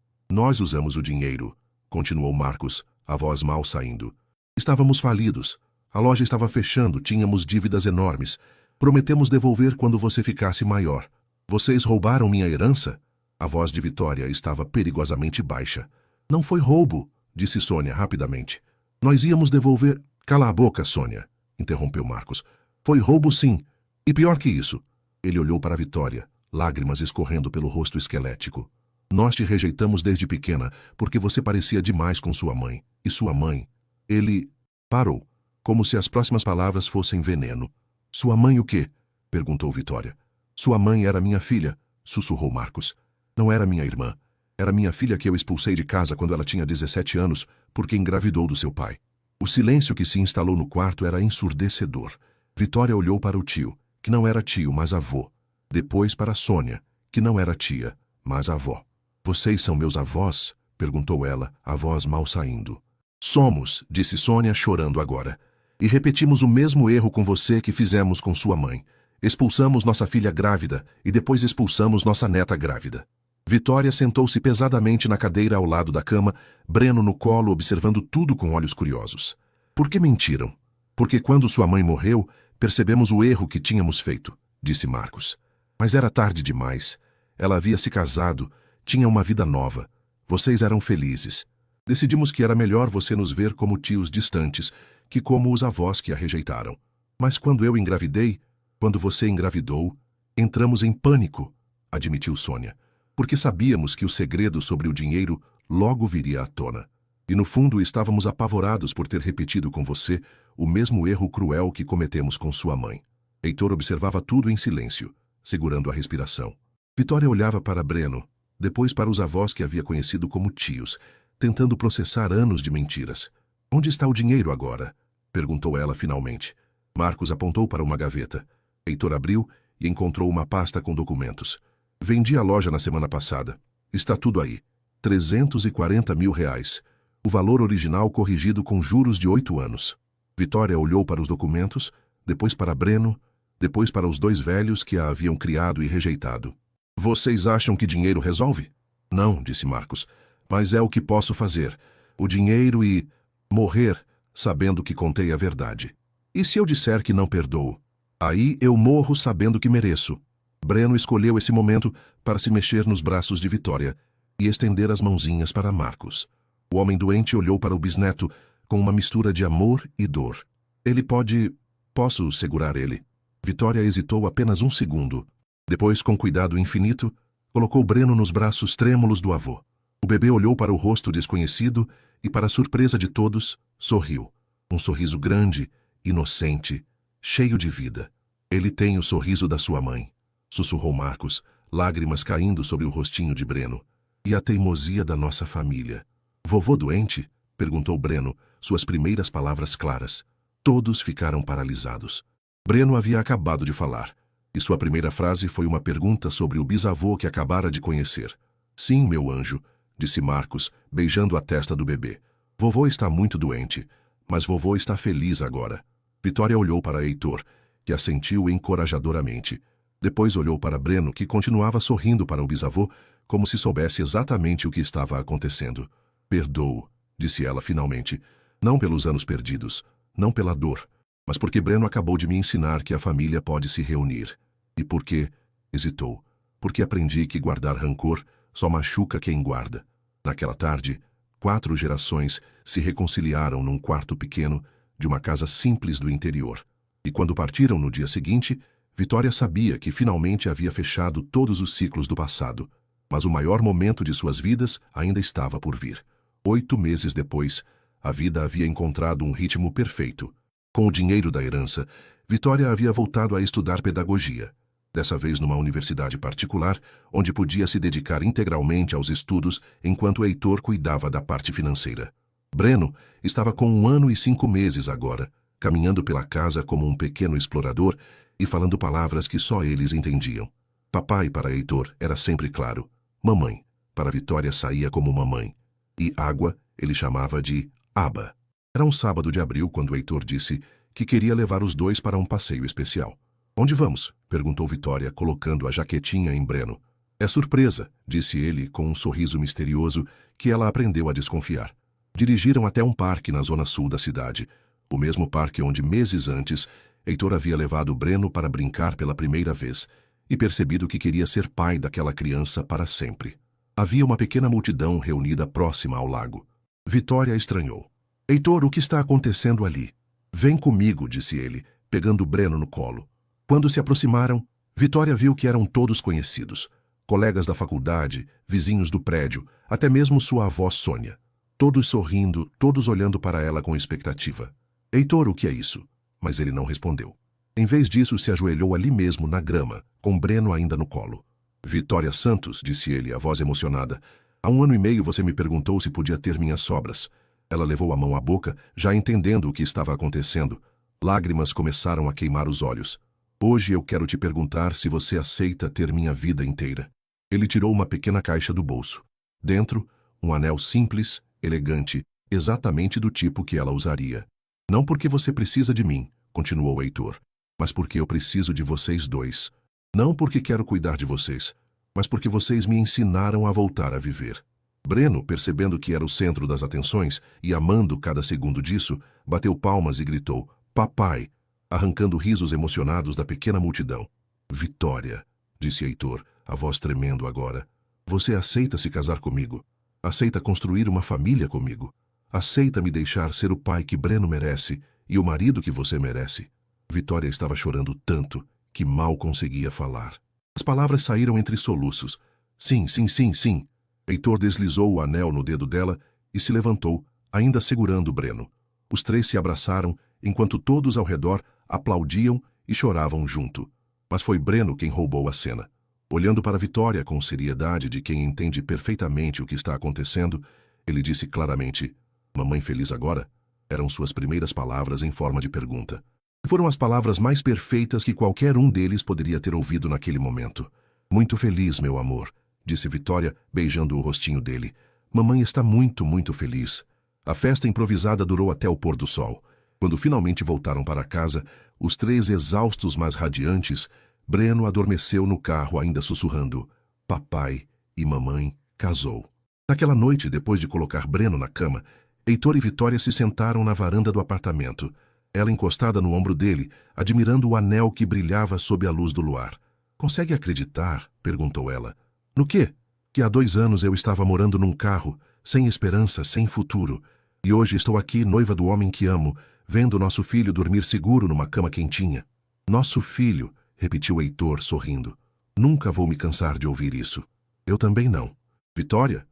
usamos o dinheiro, continuou Marcos, a voz mal saindo. Estávamos falidos. A loja estava fechando, tínhamos dívidas enormes. Prometemos devolver quando você ficasse maior. Vocês roubaram minha herança? A voz de Vitória estava perigosamente baixa. Não foi roubo, disse Sônia rapidamente. Nós íamos devolver... Cala a boca, Sônia, interrompeu Marcos. Foi roubo sim. E pior que isso. Ele olhou para Vitória, lágrimas escorrendo pelo rosto esquelético. Nós te rejeitamos desde pequena, porque você parecia demais com sua mãe. E sua mãe... Ele... parou, como se as próximas palavras fossem veneno. Sua mãe o quê? Perguntou Vitória. Sua mãe era minha filha, sussurrou Marcos. Não era minha irmã. Era minha filha que eu expulsei de casa quando ela tinha 17 anos, porque engravidou do seu pai. O silêncio que se instalou no quarto era ensurdecedor. Vitória olhou para o tio, que não era tio, mas avô. Depois para Sônia, que não era tia, mas avó. Vocês são meus avós? Perguntou ela, a voz mal saindo. Somos, disse Sônia, chorando agora. E repetimos o mesmo erro com você que fizemos com sua mãe. Expulsamos nossa filha grávida e depois expulsamos nossa neta grávida. Vitória sentou-se pesadamente na cadeira ao lado da cama, Breno no colo, observando tudo com olhos curiosos. Por que mentiram? Porque quando sua mãe morreu, percebemos o erro que tínhamos feito, disse Marcos. Mas era tarde demais. Ela havia se casado, tinha uma vida nova. Vocês eram felizes. Decidimos que era melhor você nos ver como tios distantes, que como os avós que a rejeitaram. Mas quando eu engravidei, quando você engravidou, entramos em pânico, admitiu Sônia. Porque sabíamos que o segredo sobre o dinheiro logo viria à tona. E no fundo estávamos apavorados por ter repetido com você o mesmo erro cruel que cometemos com sua mãe. Heitor observava tudo em silêncio, segurando a respiração. Vitória olhava para Breno, depois para os avós que havia conhecido como tios, tentando processar anos de mentiras. Onde está o dinheiro agora? Perguntou ela finalmente. Marcos apontou para uma gaveta. Heitor abriu e encontrou uma pasta com documentos. Vendi a loja na semana passada. Está tudo aí. 340 mil reais. O valor original corrigido com juros de 8 anos. Vitória olhou para os documentos, depois para Breno, depois para os dois velhos que a haviam criado e rejeitado. Vocês acham que dinheiro resolve? Não, disse Marcos. Mas é o que posso fazer. O dinheiro e... morrer, sabendo que contei a verdade. E se eu disser que não perdoo? Aí eu morro sabendo que mereço. Breno escolheu esse momento para se mexer nos braços de Vitória e estender as mãozinhas para Marcos. O homem doente olhou para o bisneto com uma mistura de amor e dor. Ele pode... Posso segurar ele? Vitória hesitou apenas um segundo. Depois, com cuidado infinito, colocou Breno nos braços trêmulos do avô. O bebê olhou para o rosto desconhecido e, para a surpresa de todos, sorriu. Um sorriso grande, inocente, cheio de vida. Ele tem o sorriso da sua mãe, sussurrou Marcos, lágrimas caindo sobre o rostinho de Breno. E a teimosia da nossa família. Vovô doente? Perguntou Breno, suas primeiras palavras claras. Todos ficaram paralisados. Breno havia acabado de falar, e sua primeira frase foi uma pergunta sobre o bisavô que acabara de conhecer. Sim, meu anjo, disse Marcos, beijando a testa do bebê. Vovô está muito doente, mas vovô está feliz agora. Vitória olhou para Heitor, que assentiu encorajadoramente. Depois olhou para Breno, que continuava sorrindo para o bisavô, como se soubesse exatamente o que estava acontecendo. Perdoo, disse ela finalmente, não pelos anos perdidos, não pela dor, mas porque Breno acabou de me ensinar que a família pode se reunir. E porque, hesitou, porque aprendi que guardar rancor só machuca quem guarda. Naquela tarde, 4 gerações se reconciliaram num quarto pequeno de uma casa simples do interior. E quando partiram no dia seguinte, Vitória sabia que finalmente havia fechado todos os ciclos do passado. Mas o maior momento de suas vidas ainda estava por vir. 8 meses depois, a vida havia encontrado um ritmo perfeito. Com o dinheiro da herança, Vitória havia voltado a estudar pedagogia. Dessa vez numa universidade particular, onde podia se dedicar integralmente aos estudos enquanto Heitor cuidava da parte financeira. Breno estava com 1 ano e 5 meses agora, caminhando pela casa como um pequeno explorador e falando palavras que só eles entendiam. Papai para Heitor era sempre claro. Mamãe, para Vitória saía como mamãe. E água ele chamava de aba. Era um sábado de abril quando Heitor disse que queria levar os dois para um passeio especial. Onde vamos? Perguntou Vitória, colocando a jaquetinha em Breno. É surpresa, disse ele com um sorriso misterioso que ela aprendeu a desconfiar. Dirigiram até um parque na zona sul da cidade, o mesmo parque onde meses antes Heitor havia levado Breno para brincar pela primeira vez e percebido que queria ser pai daquela criança para sempre. Havia uma pequena multidão reunida próxima ao lago. Vitória estranhou. Heitor, o que está acontecendo ali? Vem comigo, disse ele, pegando Breno no colo. Quando se aproximaram, Vitória viu que eram todos conhecidos. Colegas da faculdade, vizinhos do prédio, até mesmo sua avó Sônia. Todos sorrindo, todos olhando para ela com expectativa. Heitor, o que é isso? Mas ele não respondeu. Em vez disso, se ajoelhou ali mesmo, na grama, com Breno ainda no colo. Vitória Santos, disse ele, a voz emocionada. Há 1 ano e meio você me perguntou se podia ter minhas sobras. Ela levou a mão à boca, já entendendo o que estava acontecendo. Lágrimas começaram a queimar os olhos. Hoje eu quero te perguntar se você aceita ter minha vida inteira. Ele tirou uma pequena caixa do bolso. Dentro, um anel simples, elegante, exatamente do tipo que ela usaria. Não porque você precisa de mim, continuou Heitor, mas porque eu preciso de vocês dois. Não porque quero cuidar de vocês, mas porque vocês me ensinaram a voltar a viver. Breno, percebendo que era o centro das atenções e amando cada segundo disso, bateu palmas e gritou, papai, arrancando risos emocionados da pequena multidão. Vitória, disse Heitor, a voz tremendo agora, você aceita se casar comigo? Aceita construir uma família comigo? Aceita me deixar ser o pai que Breno merece e o marido que você merece? Vitória estava chorando tanto que mal conseguia falar. As palavras saíram entre soluços. Sim, sim, sim, sim. Heitor deslizou o anel no dedo dela e se levantou, ainda segurando Breno. Os 3 se abraçaram enquanto todos ao redor aplaudiam e choravam junto. Mas foi Breno quem roubou a cena. Olhando para Vitória com seriedade de quem entende perfeitamente o que está acontecendo, ele disse claramente: "Mamãe feliz agora?" Eram suas primeiras palavras em forma de pergunta. Foram as palavras mais perfeitas que qualquer um deles poderia ter ouvido naquele momento. "Muito feliz, meu amor", disse Vitória, beijando o rostinho dele. "Mamãe está muito, muito feliz." A festa improvisada durou até o pôr do sol. Quando finalmente voltaram para casa, os três exaustos mas radiantes, Breno adormeceu no carro ainda sussurrando: "Papai e mamãe casou." Naquela noite, depois de colocar Breno na cama, Heitor e Vitória se sentaram na varanda do apartamento, ela encostada no ombro dele, admirando o anel que brilhava sob a luz do luar. "Consegue acreditar?" perguntou ela. "No quê?" "Que há 2 anos eu estava morando num carro, sem esperança, sem futuro. E hoje estou aqui, noiva do homem que amo, vendo nosso filho dormir seguro numa cama quentinha." "Nosso filho", repetiu Heitor, sorrindo. "Nunca vou me cansar de ouvir isso." "Eu também não." "Vitória?"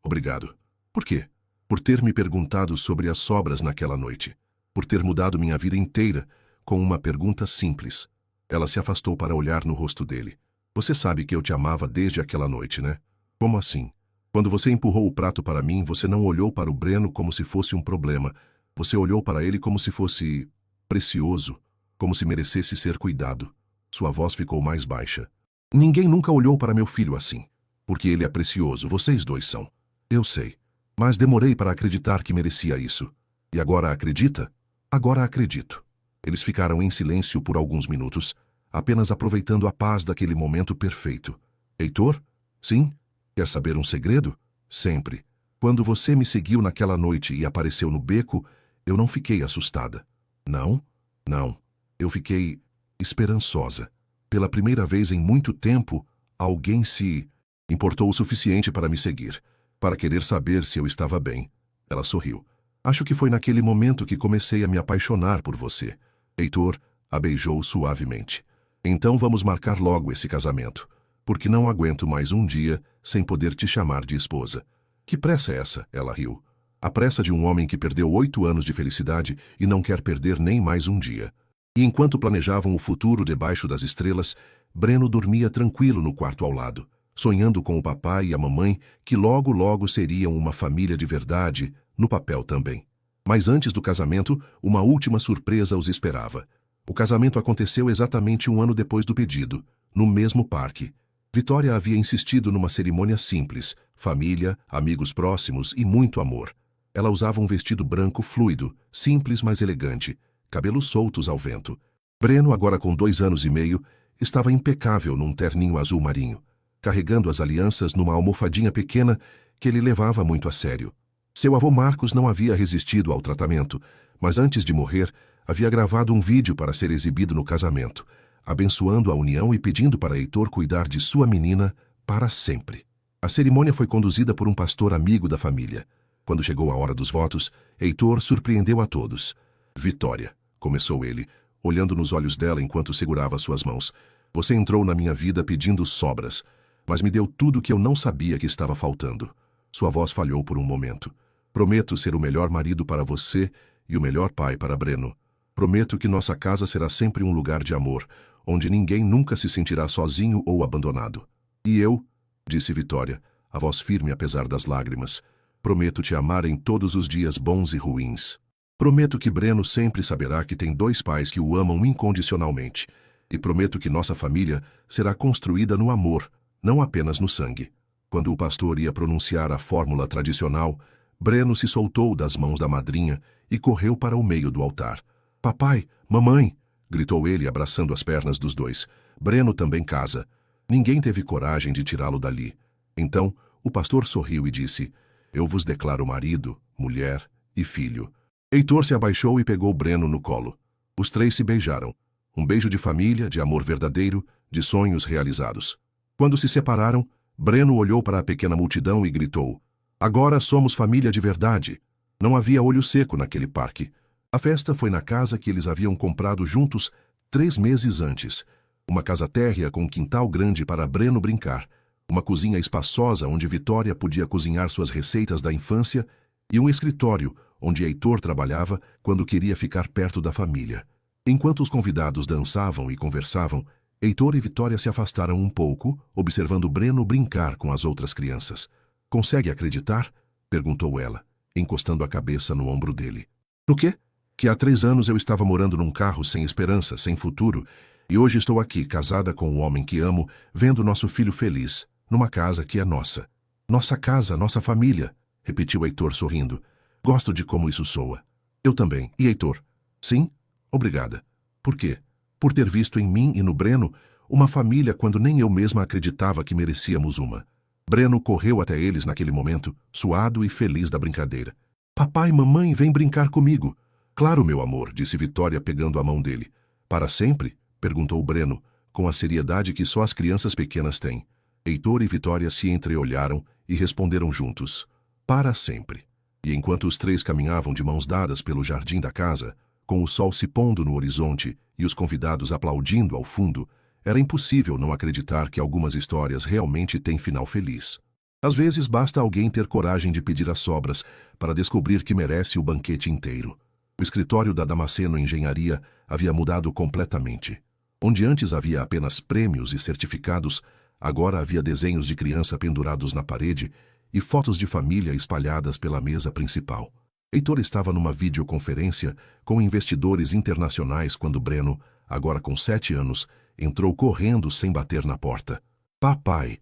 Obrigado." "Por quê?" "Por ter me perguntado sobre as sobras naquela noite. Por ter mudado minha vida inteira com uma pergunta simples." Ela se afastou para olhar no rosto dele. "Você sabe que eu te amava desde aquela noite, né?" "Como assim?" "Quando você empurrou o prato para mim, você não olhou para o Breno como se fosse um problema. Você olhou para ele como se fosse precioso, como se merecesse ser cuidado." Sua voz ficou mais baixa. "Ninguém nunca olhou para meu filho assim. Porque ele é precioso, vocês dois são." "Eu sei. Mas demorei para acreditar que merecia isso." "E agora acredita?" "Agora acredito." Eles ficaram em silêncio por alguns minutos, apenas aproveitando a paz daquele momento perfeito. "Heitor?" "Sim? Quer saber um segredo?" "Sempre. Quando você me seguiu naquela noite e apareceu no beco, eu não fiquei assustada." "Não?" "Não. Eu fiquei esperançosa. Pela primeira vez em muito tempo, alguém se importou o suficiente para me seguir, para querer saber se eu estava bem." Ela sorriu. "Acho que foi naquele momento que comecei a me apaixonar por você." Heitor a beijou suavemente. "Então vamos marcar logo esse casamento, porque não aguento mais um dia sem poder te chamar de esposa." "Que pressa é essa?" Ela riu. "A pressa de um homem que perdeu 8 anos de felicidade e não quer perder nem mais um dia." E enquanto planejavam o futuro debaixo das estrelas, Breno dormia tranquilo no quarto ao lado, sonhando com o papai e a mamãe que logo logo seriam uma família de verdade, no papel também. Mas antes do casamento, uma última surpresa os esperava. O casamento aconteceu exatamente 1 ano depois do pedido, no mesmo parque. Vitória havia insistido numa cerimônia simples, família, amigos próximos e muito amor. Ela usava um vestido branco fluido, simples mas elegante, cabelos soltos ao vento. Breno, agora com 2 anos e meio, estava impecável num terninho azul marinho, carregando as alianças numa almofadinha pequena que ele levava muito a sério. Seu avô Marcos não havia resistido ao tratamento, mas antes de morrer, havia gravado um vídeo para ser exibido no casamento, abençoando a união e pedindo para Heitor cuidar de sua menina para sempre. A cerimônia foi conduzida por um pastor amigo da família. Quando chegou a hora dos votos, Heitor surpreendeu a todos. "Vitória", começou ele, olhando nos olhos dela enquanto segurava suas mãos, "você entrou na minha vida pedindo sobras, mas me deu tudo o que eu não sabia que estava faltando." Sua voz falhou por um momento. "Prometo ser o melhor marido para você e o melhor pai para Breno. Prometo que nossa casa será sempre um lugar de amor, onde ninguém nunca se sentirá sozinho ou abandonado." "E eu", disse Vitória, a voz firme apesar das lágrimas, "prometo te amar em todos os dias bons e ruins. Prometo que Breno sempre saberá que tem 2 pais que o amam incondicionalmente. E prometo que nossa família será construída no amor, não apenas no sangue." Quando o pastor ia pronunciar a fórmula tradicional, Breno se soltou das mãos da madrinha e correu para o meio do altar. "Papai, mamãe!" gritou ele, abraçando as pernas dos dois. "Breno também casa." Ninguém teve coragem de tirá-lo dali. Então, o pastor sorriu e disse: "Eu vos declaro marido, mulher e filho." Heitor se abaixou e pegou Breno no colo. Os 3 se beijaram. Um beijo de família, de amor verdadeiro, de sonhos realizados. Quando se separaram, Breno olhou para a pequena multidão e gritou: "Agora somos família de verdade." Não havia olho seco naquele parque. A festa foi na casa que eles haviam comprado juntos 3 meses antes. Uma casa térrea com um quintal grande para Breno brincar, uma cozinha espaçosa onde Vitória podia cozinhar suas receitas da infância e um escritório onde Heitor trabalhava quando queria ficar perto da família. Enquanto os convidados dançavam e conversavam, Heitor e Vitória se afastaram um pouco, observando Breno brincar com as outras crianças. "Consegue acreditar?" perguntou ela, encostando a cabeça no ombro dele. "No quê?" "Que há 3 anos eu estava morando num carro sem esperança, sem futuro, e hoje estou aqui, casada com o homem que amo, vendo nosso filho feliz, numa casa que é nossa." "Nossa casa, nossa família", repetiu Heitor sorrindo. "Gosto de como isso soa." "Eu também. E Heitor?" "Sim? Obrigada." "Por quê?" "Por ter visto em mim e no Breno uma família quando nem eu mesma acreditava que merecíamos uma." Breno correu até eles naquele momento, suado e feliz da brincadeira. "Papai e mamãe, vem brincar comigo." "Claro, meu amor", disse Vitória pegando a mão dele. "Para sempre?" perguntou Breno, com a seriedade que só as crianças pequenas têm. Heitor e Vitória se entreolharam e responderam juntos: "Para sempre." E enquanto os 3 caminhavam de mãos dadas pelo jardim da casa, com o sol se pondo no horizonte e os convidados aplaudindo ao fundo, era impossível não acreditar que algumas histórias realmente têm final feliz. Às vezes basta alguém ter coragem de pedir as sobras para descobrir que merece o banquete inteiro. O escritório da Damasceno Engenharia havia mudado completamente. Onde antes havia apenas prêmios e certificados, agora havia desenhos de criança pendurados na parede e fotos de família espalhadas pela mesa principal. Heitor estava numa videoconferência com investidores internacionais quando Breno, agora com 7 anos, entrou correndo sem bater na porta. Papai,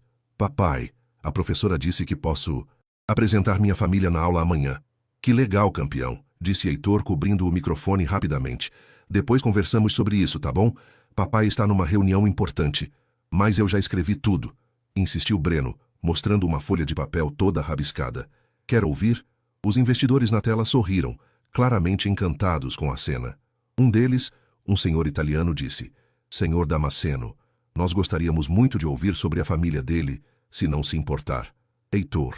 a professora disse que posso apresentar minha família na aula amanhã." "Que legal, campeão", disse Heitor cobrindo o microfone rapidamente. "Depois conversamos sobre isso, tá bom? Papai está numa reunião importante." "Mas eu já escrevi tudo", insistiu Breno, mostrando uma folha de papel toda rabiscada. "Quer ouvir?" Os investidores na tela sorriram, claramente encantados com a cena. Um deles, um senhor italiano, disse: "Senhor Damasceno, nós gostaríamos muito de ouvir sobre a família dele, se não se importar." Heitor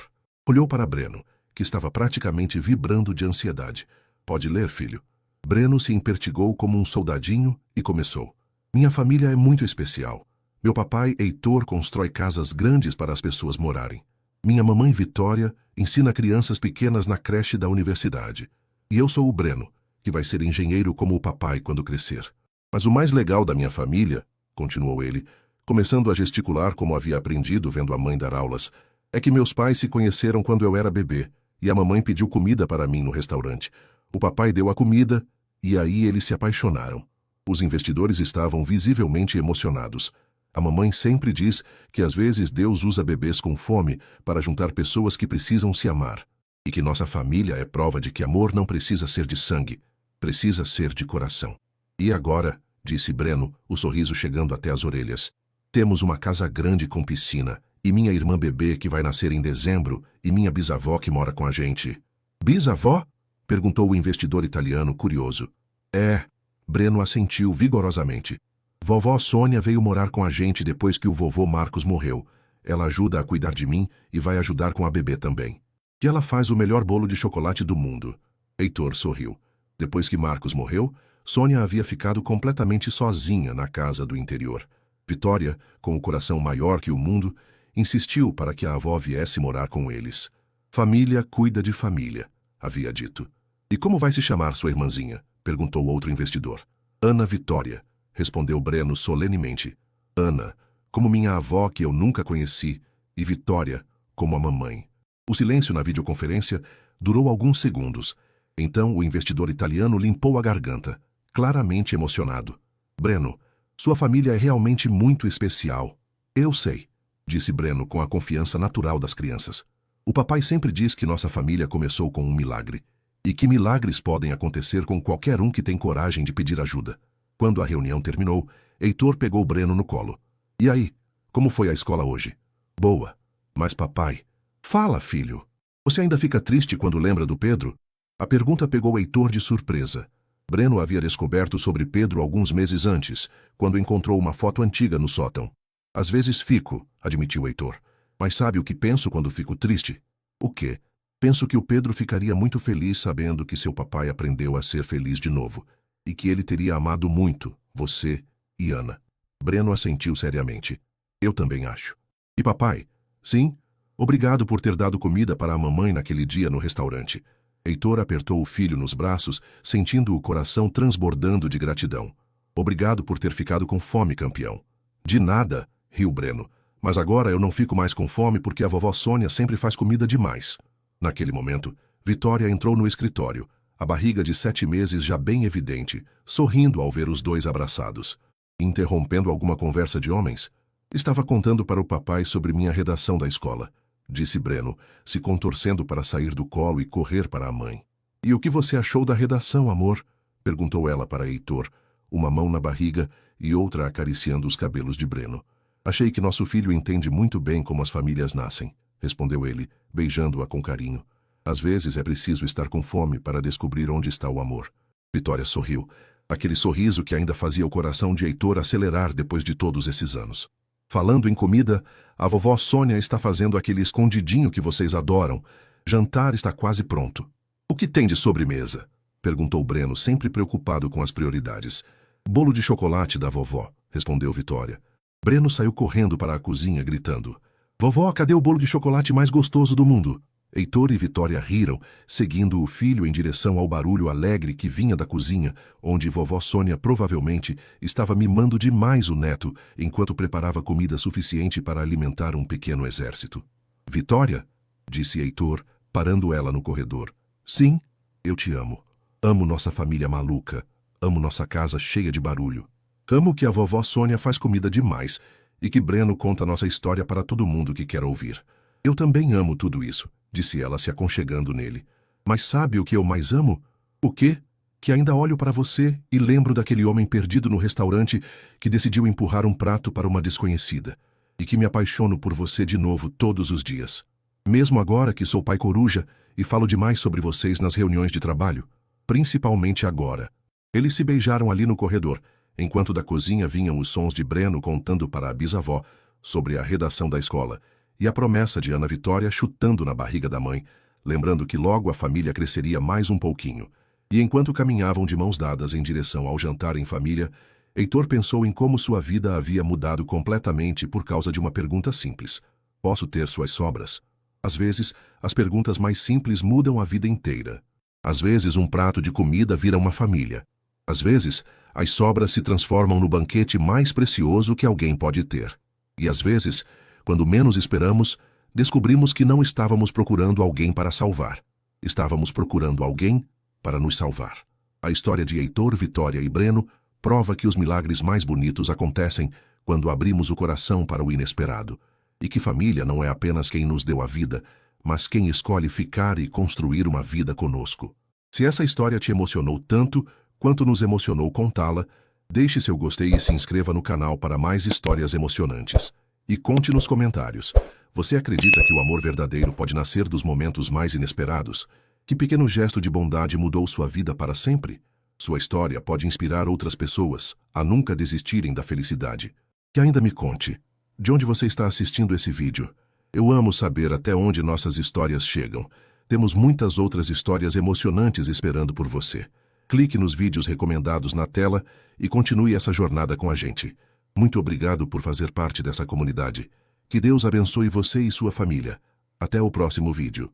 olhou para Breno, que estava praticamente vibrando de ansiedade. "Pode ler, filho." Breno se impertigou como um soldadinho e começou: "Minha família é muito especial. Meu papai, Heitor, constrói casas grandes para as pessoas morarem. Minha mamãe, Vitória, ensina crianças pequenas na creche da universidade. E eu sou o Breno, que vai ser engenheiro como o papai quando crescer. Mas o mais legal da minha família", continuou ele, começando a gesticular como havia aprendido vendo a mãe dar aulas, "é que meus pais se conheceram quando eu era bebê, e a mamãe pediu comida para mim no restaurante. O papai deu a comida, e aí eles se apaixonaram." Os investidores estavam visivelmente emocionados. A mamãe sempre diz que às vezes Deus usa bebês com fome para juntar pessoas que precisam se amar, e que nossa família é prova de que amor não precisa ser de sangue, precisa ser de coração. "E agora", disse Breno, o sorriso chegando até as orelhas, "temos uma casa grande com piscina, e minha irmã bebê que vai nascer em dezembro, e minha bisavó que mora com a gente." "Bisavó?" perguntou o investidor italiano, curioso. "É." Breno assentiu vigorosamente. "Vovó Sônia veio morar com a gente depois que o vovô Marcos morreu. Ela ajuda a cuidar de mim e vai ajudar com a bebê também. E ela faz o melhor bolo de chocolate do mundo." Heitor sorriu. Depois que Marcos morreu, Sônia havia ficado completamente sozinha na casa do interior. Vitória, com o coração maior que o mundo, insistiu para que a avó viesse morar com eles. "Família cuida de família", havia dito. "E como vai se chamar sua irmãzinha?" perguntou outro investidor. "Ana Vitória", respondeu Breno solenemente. "Ana, como minha avó que eu nunca conheci, e Vitória, como a mamãe." O silêncio na videoconferência durou alguns segundos. Então o investidor italiano limpou a garganta, claramente emocionado. "Breno, sua família é realmente muito especial." "Eu sei", disse Breno com a confiança natural das crianças. "O papai sempre diz que nossa família começou com um milagre, e que milagres podem acontecer com qualquer um que tem coragem de pedir ajuda." Quando a reunião terminou, Heitor pegou Breno no colo. "E aí, como foi a escola hoje?" "Boa. Mas papai..." "Fala, filho. Você ainda fica triste quando lembra do Pedro?" A pergunta pegou Heitor de surpresa. Breno havia descoberto sobre Pedro alguns meses antes, quando encontrou uma foto antiga no sótão. "Às vezes fico", admitiu Heitor. "Mas sabe o que penso quando fico triste?" "O quê?" "Penso que o Pedro ficaria muito feliz sabendo que seu papai aprendeu a ser feliz de novo, e que ele teria amado muito você e Ana." Breno assentiu seriamente. "Eu também acho." "E papai?" "Sim. Obrigado por ter dado comida para a mamãe naquele dia no restaurante. Heitor apertou o filho nos braços, sentindo o coração transbordando de gratidão. Obrigado por ter ficado com fome, campeão. De nada, riu Breno. Mas agora eu não fico mais com fome porque a vovó Sônia sempre faz comida demais. Naquele momento, Vitória entrou no escritório, a barriga de 7 meses já bem evidente, sorrindo ao ver os dois abraçados. Interrompendo alguma conversa de homens, estava contando para o papai sobre minha redação da escola, disse Breno, se contorcendo para sair do colo e correr para a mãe. E o que você achou da redação, amor? Perguntou ela para Heitor, uma mão na barriga e outra acariciando os cabelos de Breno. Achei que nosso filho entende muito bem como as famílias nascem, respondeu ele, beijando-a com carinho. Às vezes é preciso estar com fome para descobrir onde está o amor. Vitória sorriu, aquele sorriso que ainda fazia o coração de Heitor acelerar depois de todos esses anos. Falando em comida, a vovó Sônia está fazendo aquele escondidinho que vocês adoram. Jantar está quase pronto. O que tem de sobremesa? Perguntou Breno, sempre preocupado com as prioridades. Bolo de chocolate da vovó, respondeu Vitória. Breno saiu correndo para a cozinha, gritando. Vovó, cadê o bolo de chocolate mais gostoso do mundo? Heitor e Vitória riram, seguindo o filho em direção ao barulho alegre que vinha da cozinha, onde vovó Sônia provavelmente estava mimando demais o neto, enquanto preparava comida suficiente para alimentar um pequeno exército. Vitória, disse Heitor, parando ela no corredor. Sim, eu te amo. Amo nossa família maluca. Amo nossa casa cheia de barulho. Amo que a vovó Sônia faz comida demais e que Breno conta nossa história para todo mundo que quer ouvir. Eu também amo tudo isso, disse ela se aconchegando nele. Mas sabe o que eu mais amo? O quê? Que ainda olho para você e lembro daquele homem perdido no restaurante que decidiu empurrar um prato para uma desconhecida. E que me apaixono por você de novo todos os dias. Mesmo agora que sou pai coruja e falo demais sobre vocês nas reuniões de trabalho. Principalmente agora. Eles se beijaram ali no corredor, enquanto da cozinha vinham os sons de Breno contando para a bisavó sobre a redação da escola e a promessa de Ana Vitória chutando na barriga da mãe, lembrando que logo a família cresceria mais um pouquinho. E enquanto caminhavam de mãos dadas em direção ao jantar em família, Heitor pensou em como sua vida havia mudado completamente por causa de uma pergunta simples. Posso ter suas sobras? Às vezes, as perguntas mais simples mudam a vida inteira. Às vezes, um prato de comida vira uma família. Às vezes, as sobras se transformam no banquete mais precioso que alguém pode ter. E às vezes, quando menos esperamos, descobrimos que não estávamos procurando alguém para salvar. Estávamos procurando alguém para nos salvar. A história de Heitor, Vitória e Breno prova que os milagres mais bonitos acontecem quando abrimos o coração para o inesperado. E que família não é apenas quem nos deu a vida, mas quem escolhe ficar e construir uma vida conosco. Se essa história te emocionou tanto quanto nos emocionou contá-la, deixe seu gostei e se inscreva no canal para mais histórias emocionantes. E conte nos comentários, você acredita que o amor verdadeiro pode nascer dos momentos mais inesperados? Que pequeno gesto de bondade mudou sua vida para sempre? Sua história pode inspirar outras pessoas a nunca desistirem da felicidade. E ainda me conte, de onde você está assistindo esse vídeo? Eu amo saber até onde nossas histórias chegam. Temos muitas outras histórias emocionantes esperando por você. Clique nos vídeos recomendados na tela e continue essa jornada com a gente. Muito obrigado por fazer parte dessa comunidade. Que Deus abençoe você e sua família. Até o próximo vídeo.